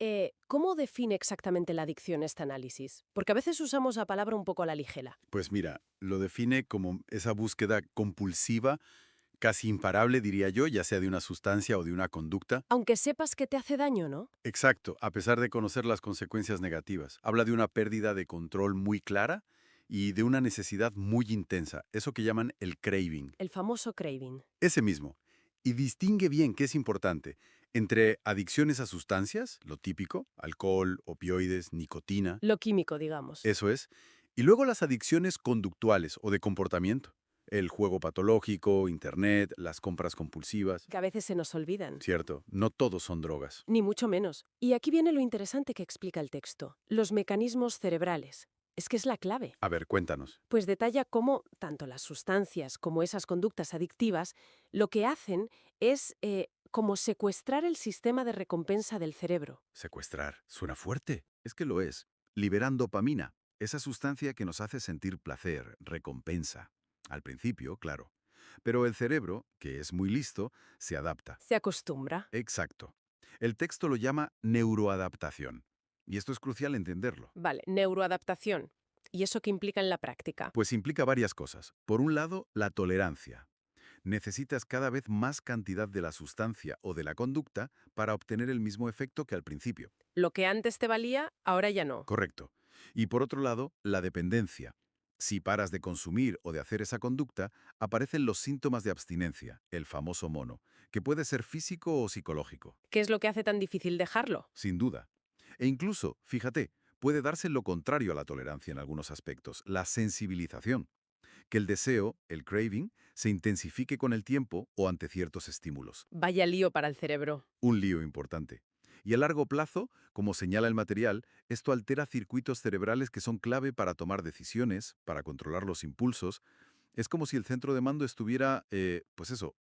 ¿cómo define exactamente la adicción este análisis? Porque a veces usamos la palabra un poco a la ligera. Pues mira, lo define como esa búsqueda compulsiva, casi imparable, diría yo, ya sea de una sustancia o de una conducta. Aunque sepas que te hace daño, ¿no? Exacto, a pesar de conocer las consecuencias negativas. Habla de una pérdida de control muy clara y de una necesidad muy intensa, eso que llaman el craving. El famoso craving. Ese mismo. Y distingue bien, que es importante, entre adicciones a sustancias, lo típico, alcohol, opioides, nicotina. Lo químico, digamos. Eso es. Y luego las adicciones conductuales o de comportamiento. El juego patológico, internet, las compras compulsivas. Que a veces se nos olvidan. Cierto, no todos son drogas. Ni mucho menos. Y aquí viene lo interesante que explica el texto. Los mecanismos cerebrales. Es que es la clave. A ver, cuéntanos. Pues detalla cómo tanto las sustancias como esas conductas adictivas lo que hacen es como secuestrar el sistema de recompensa del cerebro. Secuestrar. Suena fuerte. Es que lo es. Liberan dopamina, esa sustancia que nos hace sentir placer, recompensa. Al principio, claro. Pero el cerebro, que es muy listo, se adapta. Se acostumbra. Exacto. El texto lo llama neuroadaptación. Y esto es crucial entenderlo. Vale, neuroadaptación. ¿Y eso qué implica en la práctica? Pues implica varias cosas. Por un lado, la tolerancia. Necesitas cada vez más cantidad de la sustancia o de la conducta para obtener el mismo efecto que al principio. Lo que antes te valía, ahora ya no. Correcto. Y por otro lado, la dependencia. Si paras de consumir o de hacer esa conducta, aparecen los síntomas de abstinencia, el famoso mono, que puede ser físico o psicológico. ¿Qué es lo que hace tan difícil dejarlo? Sin duda. E incluso, fíjate, puede darse lo contrario a la tolerancia en algunos aspectos, la sensibilización. Que el deseo, el craving, se intensifique con el tiempo o ante ciertos estímulos. Vaya lío para el cerebro. Un lío importante. Y a largo plazo, como señala el material, esto altera circuitos cerebrales que son clave para tomar decisiones, para controlar los impulsos. Es como si el centro de mando estuviera,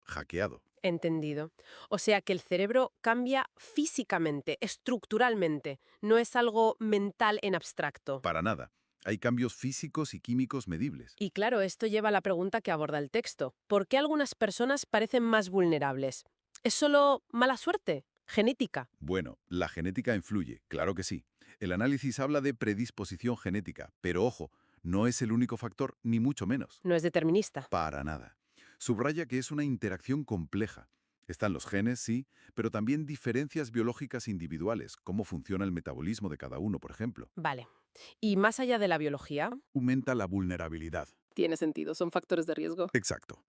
hackeado. Entendido. O sea que el cerebro cambia físicamente, estructuralmente. No es algo mental en abstracto. Para nada. Hay cambios físicos y químicos medibles. Y claro, esto lleva a la pregunta que aborda el texto. ¿Por qué algunas personas parecen más vulnerables? ¿Es solo mala suerte? ¿Genética? Bueno, la genética influye, claro que sí. El análisis habla de predisposición genética, pero ojo, no es el único factor, ni mucho menos. No es determinista. Para nada. Subraya que es una interacción compleja. Están los genes, sí, pero también diferencias biológicas individuales, cómo funciona el metabolismo de cada uno, por ejemplo. Vale. ¿Y más allá de la biología? Aumenta la vulnerabilidad. Tiene sentido, son factores de riesgo. Exacto.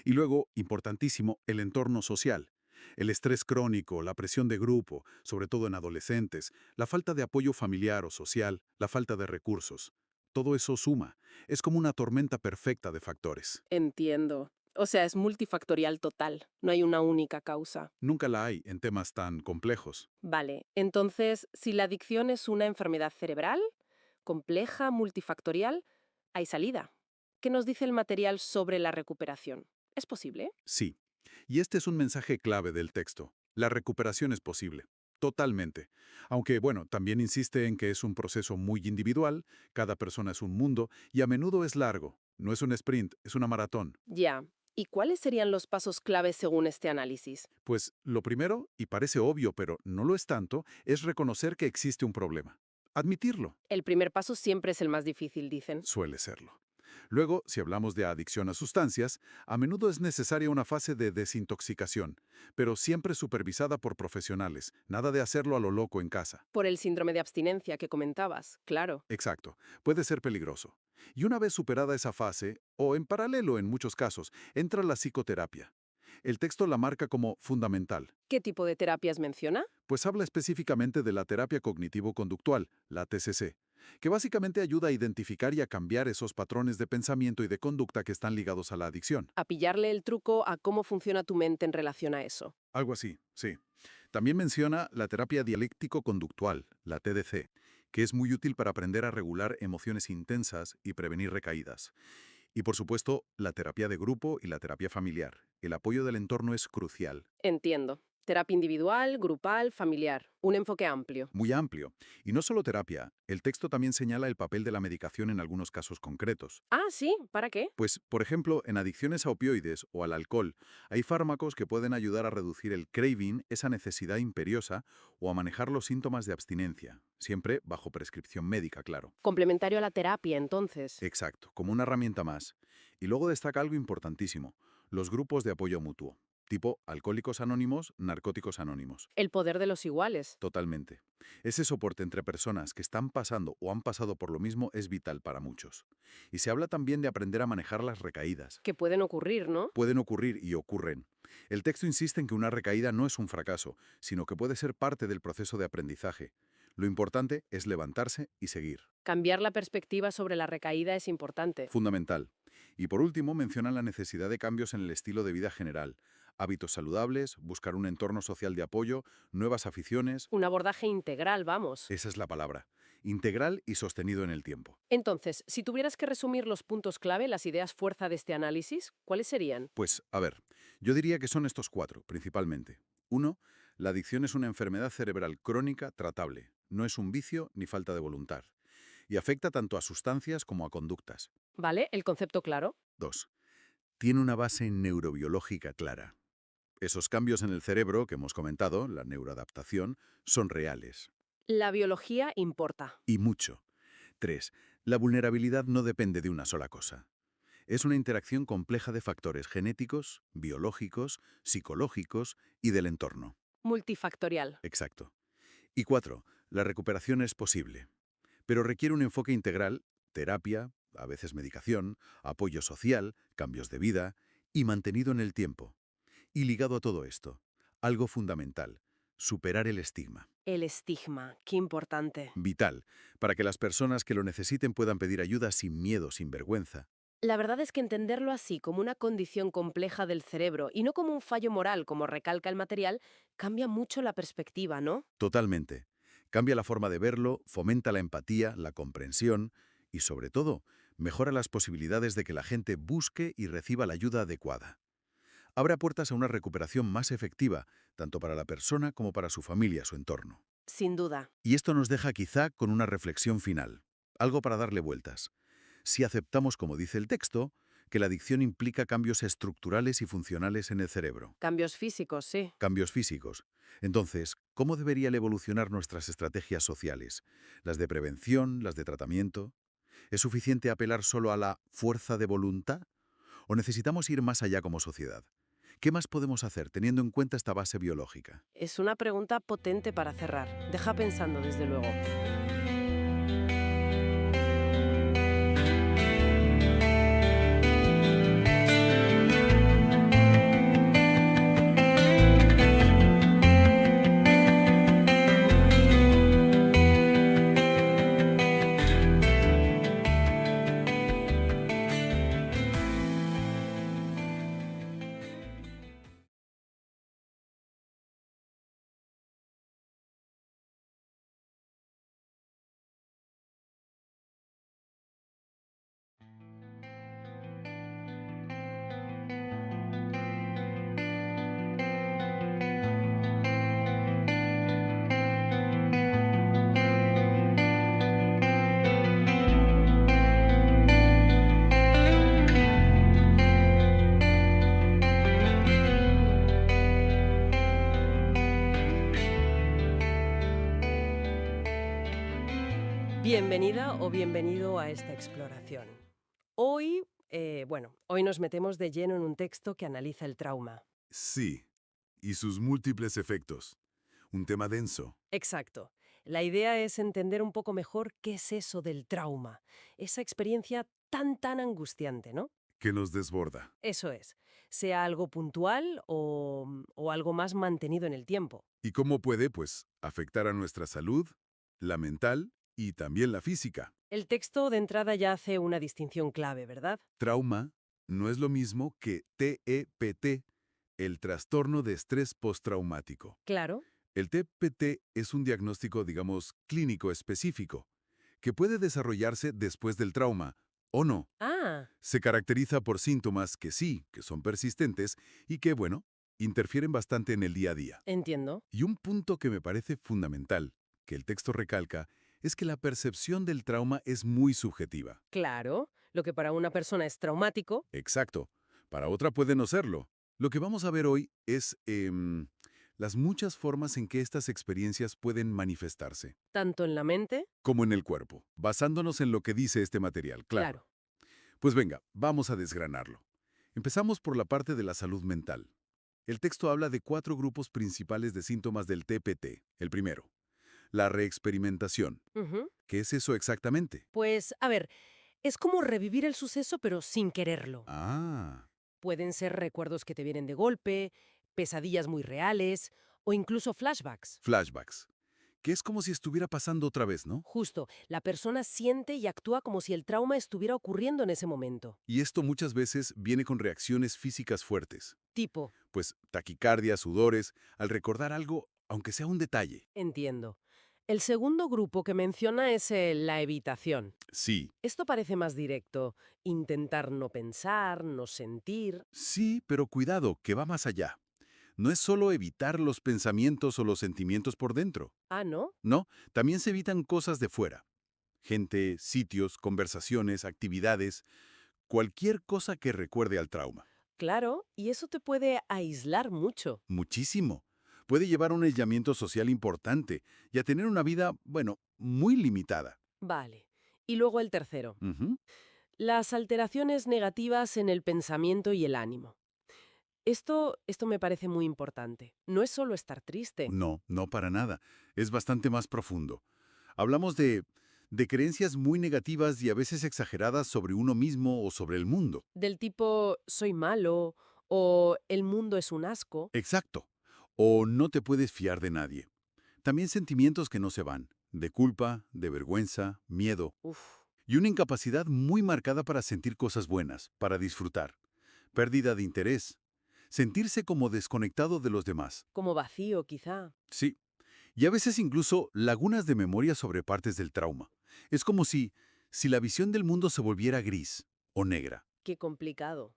Y luego, importantísimo, el entorno social. El estrés crónico, la presión de grupo, sobre todo en adolescentes, la falta de apoyo familiar o social, la falta de recursos. Todo eso suma. Es como una tormenta perfecta de factores. Entiendo. O sea, es multifactorial total. No hay una única causa. Nunca la hay en temas tan complejos. Vale. Entonces, si la adicción es una enfermedad cerebral, compleja, multifactorial, hay salida. ¿Qué nos dice el material sobre la recuperación? ¿Es posible? Sí. Y este es un mensaje clave del texto. La recuperación es posible. Totalmente. Aunque, bueno, también insiste en que es un proceso muy individual, cada persona es un mundo y a menudo es largo. No es un sprint, es una maratón. Ya. ¿Y cuáles serían los pasos claves según este análisis? Pues lo primero, y parece obvio pero no lo es tanto, es reconocer que existe un problema. Admitirlo. El primer paso siempre es el más difícil, dicen. Suele serlo. Luego, si hablamos de adicción a sustancias, a menudo es necesaria una fase de desintoxicación, pero siempre supervisada por profesionales, nada de hacerlo a lo loco en casa. Por el síndrome de abstinencia que comentabas, claro. Exacto, puede ser peligroso. Y una vez superada esa fase, o en paralelo en muchos casos, entra la psicoterapia. El texto la marca como fundamental. ¿Qué tipo de terapias menciona? Pues habla específicamente de la terapia cognitivo-conductual, la TCC, que básicamente ayuda a identificar y a cambiar esos patrones de pensamiento y de conducta que están ligados a la adicción. A pillarle el truco a cómo funciona tu mente en relación a eso. Algo así, sí. También menciona la terapia dialéctico-conductual, la TDC, que es muy útil para aprender a regular emociones intensas y prevenir recaídas. Y por supuesto, la terapia de grupo y la terapia familiar. El apoyo del entorno es crucial. Entiendo. Terapia individual, grupal, familiar. Un enfoque amplio. Muy amplio. Y no solo terapia, el texto también señala el papel de la medicación en algunos casos concretos. Ah, sí, ¿para qué? Pues, por ejemplo, en adicciones a opioides o al alcohol, hay fármacos que pueden ayudar a reducir el craving, esa necesidad imperiosa, o a manejar los síntomas de abstinencia, siempre bajo prescripción médica, claro. Complementario a la terapia, entonces. Exacto, como una herramienta más. Y luego destaca algo importantísimo, los grupos de apoyo mutuo. Tipo Alcohólicos Anónimos, Narcóticos Anónimos. El poder de los iguales. Totalmente. Ese soporte entre personas que están pasando o han pasado por lo mismo es vital para muchos. Y se habla también de aprender a manejar las recaídas. Que pueden ocurrir, ¿no? Pueden ocurrir y ocurren. El texto insiste en que una recaída no es un fracaso, sino que puede ser parte del proceso de aprendizaje. Lo importante es levantarse y seguir. Cambiar la perspectiva sobre la recaída es importante. Fundamental. Y por último, mencionan la necesidad de cambios en el estilo de vida general. Hábitos saludables, buscar un entorno social de apoyo, nuevas aficiones. Un abordaje integral, vamos. Esa es la palabra. Integral y sostenido en el tiempo. Entonces, si tuvieras que resumir los puntos clave, las ideas fuerza de este análisis, ¿cuáles serían? Pues, a ver, yo diría que son estos 4, principalmente. 1. La adicción es una enfermedad cerebral crónica tratable. No es un vicio ni falta de voluntad. Y afecta tanto a sustancias como a conductas. Vale, el concepto claro. 2. tiene una base neurobiológica clara. Esos cambios en el cerebro que hemos comentado, la neuroadaptación, son reales. La biología importa. Y mucho. 3. La vulnerabilidad no depende de una sola cosa. Es una interacción compleja de factores genéticos, biológicos, psicológicos y del entorno. Multifactorial. Exacto. Y 4. La recuperación es posible, pero requiere un enfoque integral, terapia, a veces medicación, apoyo social, cambios de vida y mantenido en el tiempo. Y ligado a todo esto, algo fundamental, superar el estigma. El estigma, qué importante. Vital, para que las personas que lo necesiten puedan pedir ayuda sin miedo, sin vergüenza. La verdad es que entenderlo así, como una condición compleja del cerebro y no como un fallo moral, como recalca el material, cambia mucho la perspectiva, ¿no? Totalmente. Cambia la forma de verlo, fomenta la empatía, la comprensión y, sobre todo, mejora las posibilidades de que la gente busque y reciba la ayuda adecuada. Abre puertas a una recuperación más efectiva, tanto para la persona como para su familia, su entorno. Sin duda. Y esto nos deja quizá con una reflexión final, algo para darle vueltas. Si aceptamos, como dice el texto, que la adicción implica cambios estructurales y funcionales en el cerebro. Cambios físicos, sí. Cambios físicos. Entonces, ¿cómo deberían evolucionar nuestras estrategias sociales? ¿Las de prevención, las de tratamiento? ¿Es suficiente apelar solo a la fuerza de voluntad? ¿O necesitamos ir más allá como sociedad? ¿Qué más podemos hacer teniendo en cuenta esta base biológica? Es una pregunta potente para cerrar. Deja pensando, desde luego. Bienvenida o bienvenido a esta exploración. Hoy nos metemos de lleno en un texto que analiza el trauma. Sí, y sus múltiples efectos. Un tema denso. Exacto. La idea es entender un poco mejor qué es eso del trauma, esa experiencia tan angustiante, ¿no? Que nos desborda. Eso es, sea algo puntual o algo más mantenido en el tiempo. ¿Y cómo puede, afectar a nuestra salud, la mental y también la física? El texto de entrada ya hace una distinción clave, ¿verdad? Trauma no es lo mismo que TEPT, el trastorno de estrés postraumático. Claro. El TPT es un diagnóstico, digamos, clínico específico, que puede desarrollarse después del trauma, o no. Ah. Se caracteriza por síntomas que son persistentes y que, interfieren bastante en el día a día. Entiendo. Y un punto que me parece fundamental, que el texto recalca, es que la percepción del trauma es muy subjetiva. Claro, lo que para una persona es traumático. Exacto. Para otra puede no serlo. Lo que vamos a ver hoy es las muchas formas en que estas experiencias pueden manifestarse. Tanto en la mente como en el cuerpo, basándonos en lo que dice este material, claro. Pues venga, vamos a desgranarlo. Empezamos por la parte de la salud mental. El texto habla de 4 grupos principales de síntomas del TPT. El primero, la reexperimentación. ¿Qué es eso exactamente? Pues, a ver, es como revivir el suceso pero sin quererlo. Ah. Pueden ser recuerdos que te vienen de golpe, pesadillas muy reales o incluso flashbacks. Flashbacks. Que es como si estuviera pasando otra vez, ¿no? Justo, la persona siente y actúa como si el trauma estuviera ocurriendo en ese momento. Y esto muchas veces viene con reacciones físicas fuertes. ¿Tipo? Pues taquicardia, sudores, al recordar algo, aunque sea un detalle. Entiendo. El segundo grupo que menciona es la evitación. Sí. Esto parece más directo. Intentar no pensar, no sentir. Sí, pero cuidado, que va más allá. No es solo evitar los pensamientos o los sentimientos por dentro. Ah, ¿no? No, también se evitan cosas de fuera. Gente, sitios, conversaciones, actividades. Cualquier cosa que recuerde al trauma. Claro, y eso te puede aislar mucho. Muchísimo. Puede llevar a un aislamiento social importante y a tener una vida, bueno, muy limitada. Vale. Y luego el tercero. Ujú. Las alteraciones negativas en el pensamiento y el ánimo. Esto me parece muy importante. No es solo estar triste. No, no para nada. Es bastante más profundo. Hablamos de creencias muy negativas y a veces exageradas sobre uno mismo o sobre el mundo. Del tipo, soy malo o el mundo es un asco. Exacto. O no te puedes fiar de nadie. También sentimientos que no se van, de culpa, de vergüenza, miedo. Uf. Y una incapacidad muy marcada para sentir cosas buenas, para disfrutar. Pérdida de interés. Sentirse como desconectado de los demás. Como vacío, quizá. Sí. Y a veces incluso lagunas de memoria sobre partes del trauma. Es como si la visión del mundo se volviera gris o negra. Qué complicado.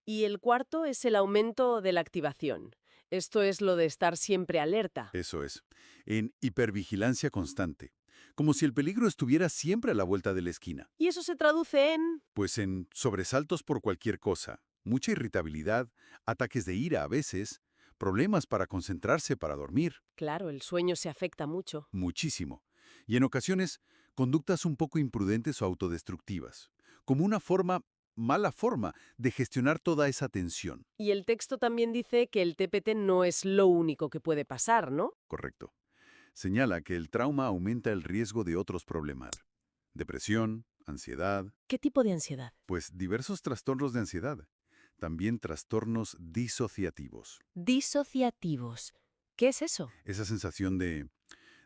Y el cuarto es el aumento de la activación. Esto es lo de estar siempre alerta. Eso es. En hipervigilancia constante. Como si el peligro estuviera siempre a la vuelta de la esquina. ¿Y eso se traduce en? Pues en sobresaltos por cualquier cosa, mucha irritabilidad, ataques de ira a veces, problemas para concentrarse para dormir. Claro, el sueño se afecta mucho. Muchísimo. Y en ocasiones, conductas un poco imprudentes o autodestructivas. Como una mala forma de gestionar toda esa tensión. Y el texto también dice que el TPT no es lo único que puede pasar, ¿no? Correcto. Señala que el trauma aumenta el riesgo de otros problemas. Depresión, ansiedad. ¿Qué tipo de ansiedad? Pues diversos trastornos de ansiedad. También trastornos disociativos. Disociativos. ¿Qué es eso? Esa sensación de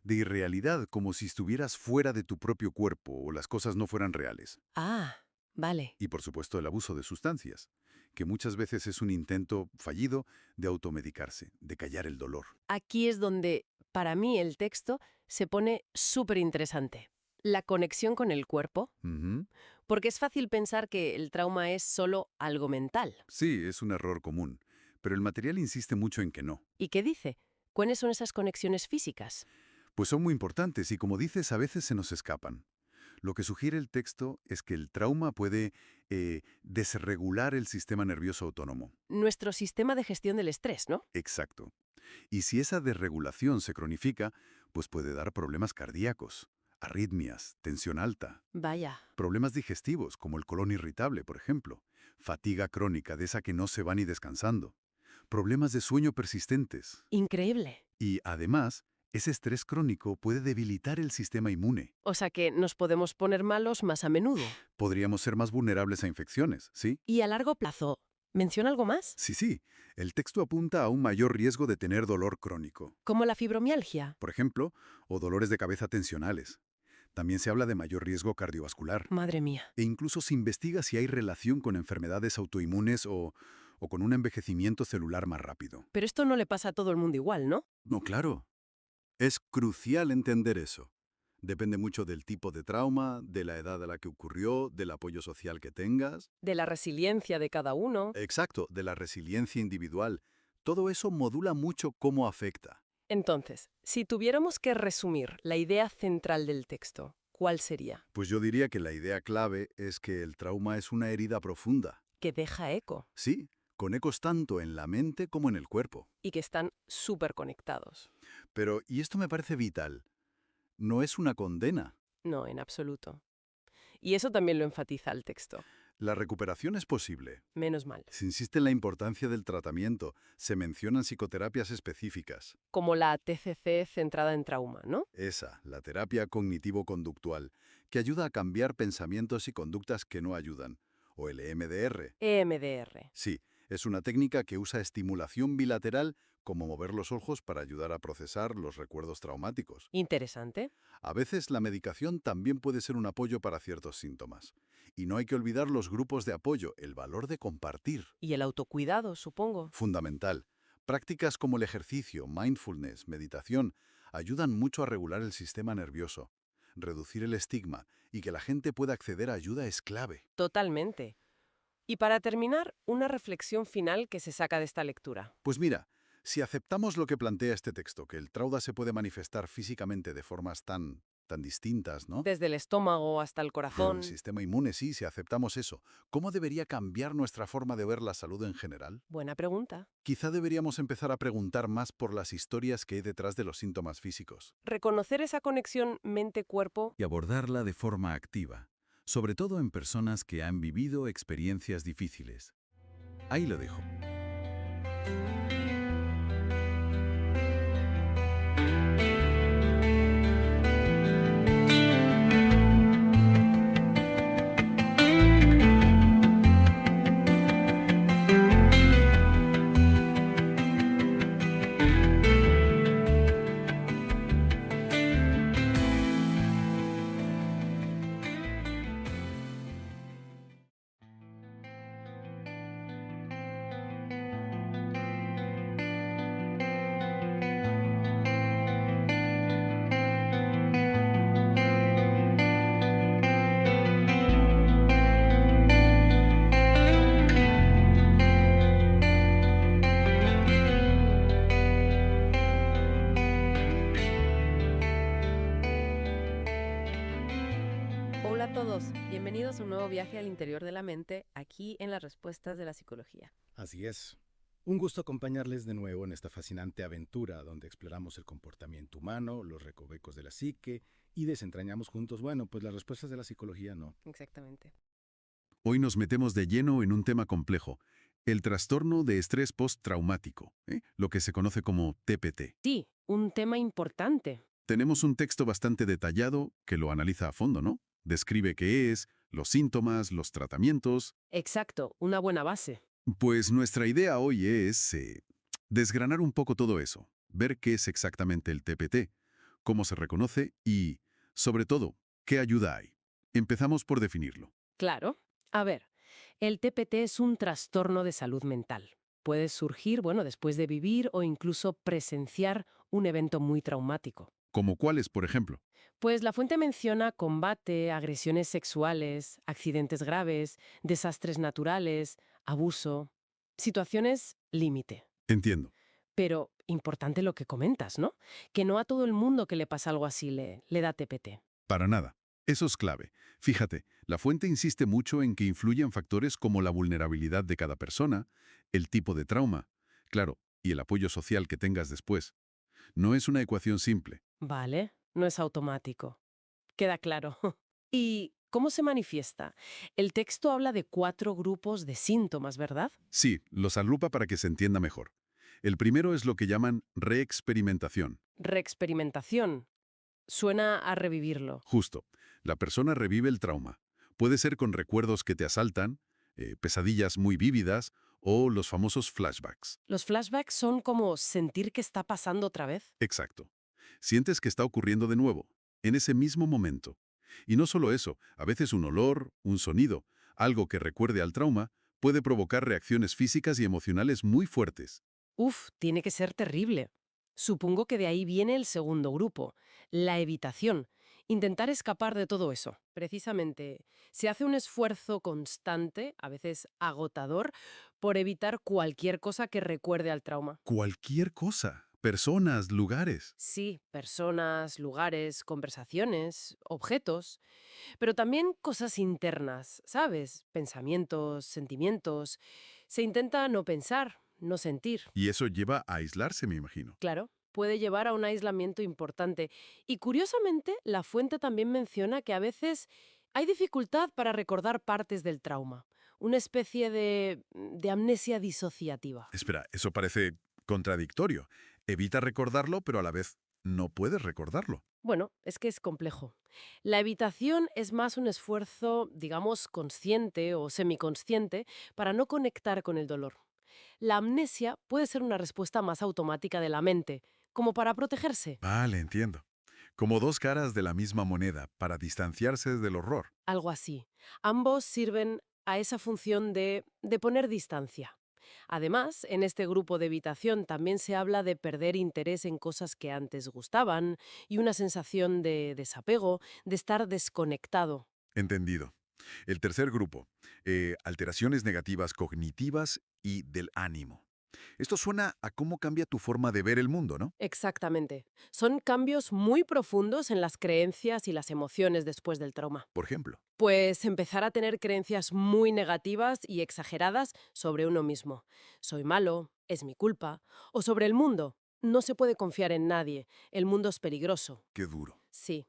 irrealidad, como si estuvieras fuera de tu propio cuerpo o las cosas no fueran reales. Ah, vale. Y por supuesto el abuso de sustancias, que muchas veces es un intento fallido de automedicarse, de callar el dolor. Aquí es donde, para mí, el texto se pone súper interesante. La conexión con el cuerpo. Ujú. Porque es fácil pensar que el trauma es solo algo mental. Sí, es un error común, pero el material insiste mucho en que no. ¿Y qué dice? ¿Cuáles son esas conexiones físicas? Pues son muy importantes y, como dices, a veces se nos escapan. Lo que sugiere el texto es que el trauma puede desregular el sistema nervioso autónomo. Nuestro sistema de gestión del estrés, ¿no? Exacto. Y si esa desregulación se cronifica, pues puede dar problemas cardíacos, arritmias, tensión alta. Vaya. Problemas digestivos, como el colon irritable, por ejemplo. Fatiga crónica, de esa que no se va ni descansando. Problemas de sueño persistentes. Increíble. Y además, ese estrés crónico puede debilitar el sistema inmune. O sea que nos podemos poner malos más a menudo. Podríamos ser más vulnerables a infecciones, ¿sí? ¿Y a largo plazo? ¿Menciona algo más? Sí. El texto apunta a un mayor riesgo de tener dolor crónico. ¿Como la fibromialgia? Por ejemplo, o dolores de cabeza tensionales. También se habla de mayor riesgo cardiovascular. Madre mía. E incluso se investiga si hay relación con enfermedades autoinmunes o con un envejecimiento celular más rápido. Pero esto no le pasa a todo el mundo igual, ¿no? No, claro. Es crucial entender eso. Depende mucho del tipo de trauma, de la edad a la que ocurrió, del apoyo social que tengas. De la resiliencia de cada uno. Exacto, de la resiliencia individual. Todo eso modula mucho cómo afecta. Entonces, si tuviéramos que resumir la idea central del texto, ¿cuál sería? Pues yo diría que la idea clave es que el trauma es una herida profunda. Que deja eco. Sí, con ecos tanto en la mente como en el cuerpo. Y que están súper conectados. Pero, y esto me parece vital, no es una condena. No, en absoluto. Y eso también lo enfatiza el texto. La recuperación es posible. Menos mal. Se insiste en la importancia del tratamiento, se mencionan psicoterapias específicas. Como la TCC centrada en trauma, ¿no? Esa, la terapia cognitivo-conductual, que ayuda a cambiar pensamientos y conductas que no ayudan. O el EMDR. EMDR. Sí, es una técnica que usa estimulación bilateral, como mover los ojos para ayudar a procesar los recuerdos traumáticos. Interesante. A veces la medicación también puede ser un apoyo para ciertos síntomas. Y no hay que olvidar los grupos de apoyo, el valor de compartir. Y el autocuidado, supongo. Fundamental. Prácticas como el ejercicio, mindfulness, meditación, ayudan mucho a regular el sistema nervioso. Reducir el estigma y que la gente pueda acceder a ayuda es clave. Totalmente. Y para terminar, una reflexión final que se saca de esta lectura. Pues mira, si aceptamos lo que plantea este texto, que el trauma se puede manifestar físicamente de formas tan tan distintas, ¿no? Desde el estómago hasta el El corazón. sistema inmune, sí, si aceptamos eso. ¿Cómo debería cambiar nuestra forma de ver la salud en general? Buena pregunta. Quizá deberíamos empezar a preguntar más por las historias que hay detrás de los síntomas físicos. Reconocer esa conexión mente-cuerpo. Y abordarla de forma activa, sobre todo en personas que han vivido experiencias difíciles. Ahí lo dejo. Hola a todos, bienvenidos a un nuevo viaje al interior de la mente, aquí en las respuestas de la psicología. Así es. Un gusto acompañarles de nuevo en esta fascinante aventura donde exploramos el comportamiento humano, los recovecos de la psique y desentrañamos juntos, bueno, pues las respuestas de la psicología, ¿no? Exactamente. Hoy nos metemos de lleno en un tema complejo, el trastorno de estrés postraumático, lo que se conoce como TPT. Sí, un tema importante. Tenemos un texto bastante detallado que lo analiza a fondo, ¿no? Describe qué es, los síntomas, los tratamientos. Exacto, una buena base. Pues nuestra idea hoy es desgranar un poco todo eso, ver qué es exactamente el TPT, cómo se reconoce y, sobre todo, qué ayuda hay. Empezamos por definirlo. Claro. A ver, el TPT es un trastorno de salud mental. Puede surgir, bueno, después de vivir o incluso presenciar un evento muy traumático. ¿Como cuáles, por ejemplo? Pues la fuente menciona combate, agresiones sexuales, accidentes graves, desastres naturales, abuso, situaciones límite. Entiendo. Pero importante lo que comentas, ¿no? Que no a todo el mundo que le pasa algo así le da TPT. Para nada. Eso es clave. Fíjate, la fuente insiste mucho en que influyen factores como la vulnerabilidad de cada persona, el tipo de trauma, claro, y el apoyo social que tengas después. No es una ecuación simple. Vale, no es automático. Queda claro. ¿Y cómo se manifiesta? El texto habla de 4 grupos de síntomas, ¿verdad? Sí, los agrupa para que se entienda mejor. El primero es lo que llaman reexperimentación. Reexperimentación. Suena a revivirlo. Justo. La persona revive el trauma. Puede ser con recuerdos que te asaltan, pesadillas muy vívidas o los famosos flashbacks. Los flashbacks son como sentir que está pasando otra vez. Exacto. Sientes que está ocurriendo de nuevo, en ese mismo momento. Y no solo eso, a veces un olor, un sonido, algo que recuerde al trauma, puede provocar reacciones físicas y emocionales muy fuertes. Uf, tiene que ser terrible. Supongo que de ahí viene el segundo grupo, la evitación. Intentar escapar de todo eso. Precisamente, se hace un esfuerzo constante, a veces agotador, por evitar cualquier cosa que recuerde al trauma. Cualquier cosa. Personas, lugares. Sí, personas, lugares, conversaciones, objetos, pero también cosas internas, ¿sabes? Pensamientos, sentimientos. Se intenta no pensar, no sentir. Y eso lleva a aislarse, me imagino. Claro, puede llevar a un aislamiento importante. Y curiosamente, la fuente también menciona que a veces hay dificultad para recordar partes del trauma. Una especie de amnesia disociativa. Espera, eso parece contradictorio. Evita recordarlo, pero a la vez no puedes recordarlo. Bueno, es que es complejo. La evitación es más un esfuerzo, digamos, consciente o semiconsciente para no conectar con el dolor. La amnesia puede ser una respuesta más automática de la mente, como para protegerse. Vale, entiendo. Como dos caras de la misma moneda, para distanciarse del horror. Algo así. Ambos sirven a esa función de poner distancia. Además, en este grupo de evitación también se habla de perder interés en cosas que antes gustaban y una sensación de desapego, de estar desconectado. Entendido. El tercer grupo, alteraciones negativas cognitivas y del ánimo. Esto suena a cómo cambia tu forma de ver el mundo, ¿no? Exactamente. Son cambios muy profundos en las creencias y las emociones después del trauma. Por ejemplo. Pues empezar a tener creencias muy negativas y exageradas sobre uno mismo. Soy malo, es mi culpa. O sobre el mundo. No se puede confiar en nadie. El mundo es peligroso. Qué duro. Sí.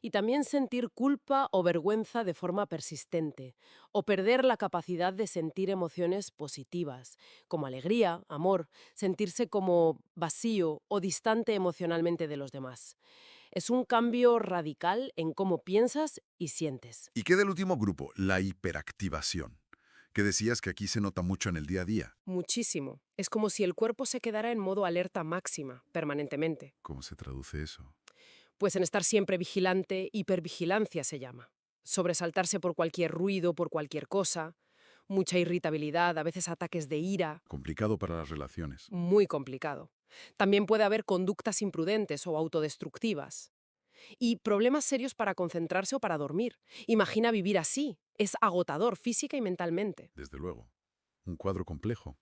Y también sentir culpa o vergüenza de forma persistente, o perder la capacidad de sentir emociones positivas, como alegría, amor, sentirse como vacío o distante emocionalmente de los demás. Es un cambio radical en cómo piensas y sientes. ¿Y qué del último grupo? La hiperactivación. Que decías que aquí se nota mucho en el día a día. Muchísimo. Es como si el cuerpo se quedara en modo alerta máxima, permanentemente. ¿Cómo se traduce eso? Pues en estar siempre vigilante, hipervigilancia se llama. Sobresaltarse por cualquier ruido, por cualquier cosa, mucha irritabilidad, a veces ataques de ira. Complicado para las relaciones. Muy complicado. También puede haber conductas imprudentes o autodestructivas. Y problemas serios para concentrarse o para dormir. Imagina vivir así. Es agotador física y mentalmente. Desde luego. Un cuadro complejo.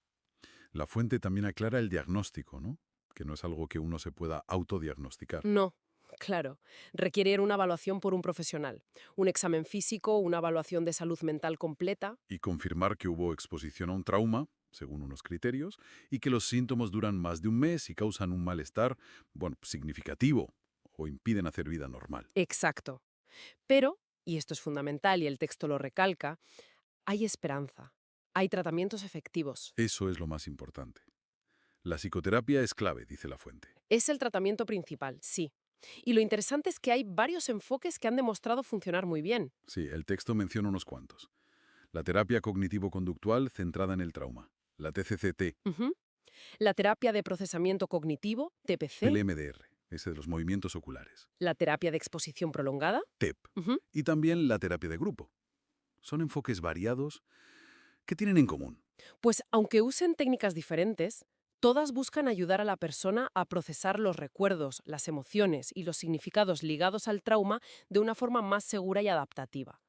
La fuente también aclara el diagnóstico, ¿no? Que no es algo que uno se pueda autodiagnosticar. No. Claro, requiere una evaluación por un profesional, un examen físico, una evaluación de salud mental completa. Y confirmar que hubo exposición a un trauma, según unos criterios, y que los síntomas duran más de un mes y causan un malestar, significativo, o impiden hacer vida normal. Exacto. Pero, y esto es fundamental y el texto lo recalca, hay esperanza, hay tratamientos efectivos. Eso es lo más importante. La psicoterapia es clave, dice la fuente. Es el tratamiento principal, sí. Y lo interesante es que hay varios enfoques que han demostrado funcionar muy bien. Sí, el texto menciona unos cuantos. La terapia cognitivo-conductual centrada en el trauma, la TCCT. La terapia de procesamiento cognitivo, TPC. El MDR, ese de los movimientos oculares. La terapia de exposición prolongada. TEP. Y también la terapia de grupo. Son enfoques variados que tienen en común. Pues aunque usen técnicas diferentes, todas buscan ayudar a la persona a procesar los recuerdos, las emociones y los significados ligados al trauma de una forma más segura y adaptativa,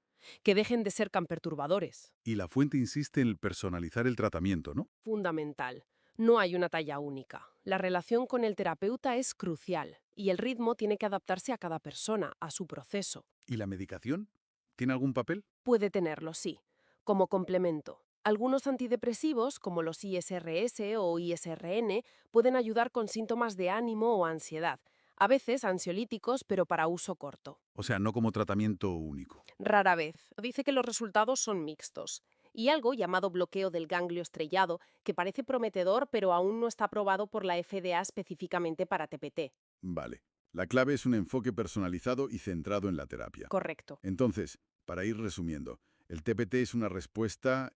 que dejen de ser tan perturbadores. Y la fuente insiste en personalizar el tratamiento, ¿no? Fundamental. No hay una talla única. La relación con el terapeuta es crucial y el ritmo tiene que adaptarse a cada persona, a su proceso. ¿Y la medicación? ¿Tiene algún papel? Puede tenerlo, sí, como complemento. Algunos antidepresivos, como los ISRS o ISRN, pueden ayudar con síntomas de ánimo o ansiedad. A veces ansiolíticos, pero para uso corto. O sea, no como tratamiento único. Rara vez. Dice que los resultados son mixtos. Y algo llamado bloqueo del ganglio estrellado, que parece prometedor, pero aún no está aprobado por la FDA específicamente para TPT. Vale. La clave es un enfoque personalizado y centrado en la terapia. Correcto. Entonces, para ir resumiendo, el TPT es una respuesta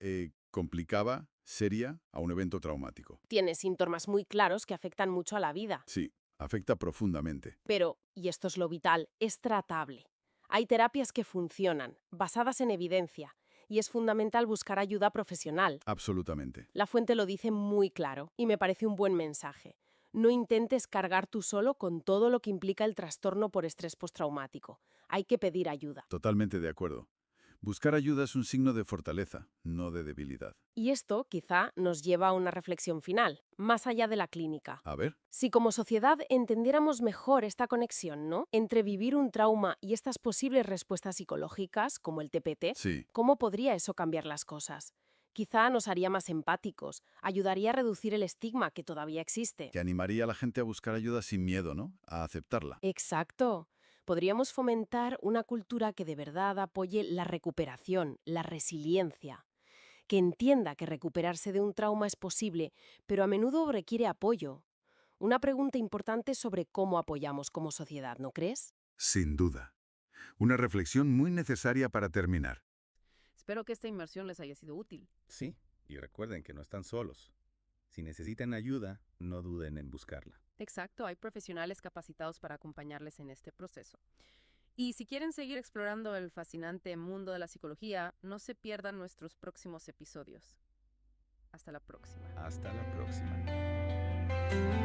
complicada, seria, a un evento traumático. Tiene síntomas muy claros que afectan mucho a la vida. Sí, afecta profundamente. Pero, y esto es lo vital, es tratable. Hay terapias que funcionan, basadas en evidencia, y es fundamental buscar ayuda profesional. Absolutamente. La fuente lo dice muy claro, y me parece un buen mensaje. No intentes cargar tú solo con todo lo que implica el trastorno por estrés postraumático. Hay que pedir ayuda. Totalmente de acuerdo. Buscar ayuda es un signo de fortaleza, no de debilidad. Y esto, quizá, nos lleva a una reflexión final, más allá de la clínica. A ver. Si como sociedad entendiéramos mejor esta conexión, ¿no?, entre vivir un trauma y estas posibles respuestas psicológicas, como el TPT, sí. ¿Cómo podría eso cambiar las cosas? Quizá nos haría más empáticos, ayudaría a reducir el estigma que todavía existe. Que animaría a la gente a buscar ayuda sin miedo, ¿no? A aceptarla. Exacto. Podríamos fomentar una cultura que de verdad apoye la recuperación, la resiliencia. Que entienda que recuperarse de un trauma es posible, pero a menudo requiere apoyo. Una pregunta importante sobre cómo apoyamos como sociedad, ¿no crees? Sin duda. Una reflexión muy necesaria para terminar. Espero que esta inmersión les haya sido útil. Sí, y recuerden que no están solos. Si necesitan ayuda, no duden en buscarla. Exacto, hay profesionales capacitados para acompañarles en este proceso. Y si quieren seguir explorando el fascinante mundo de la psicología, no se pierdan nuestros próximos episodios. Hasta la próxima. Hasta la próxima.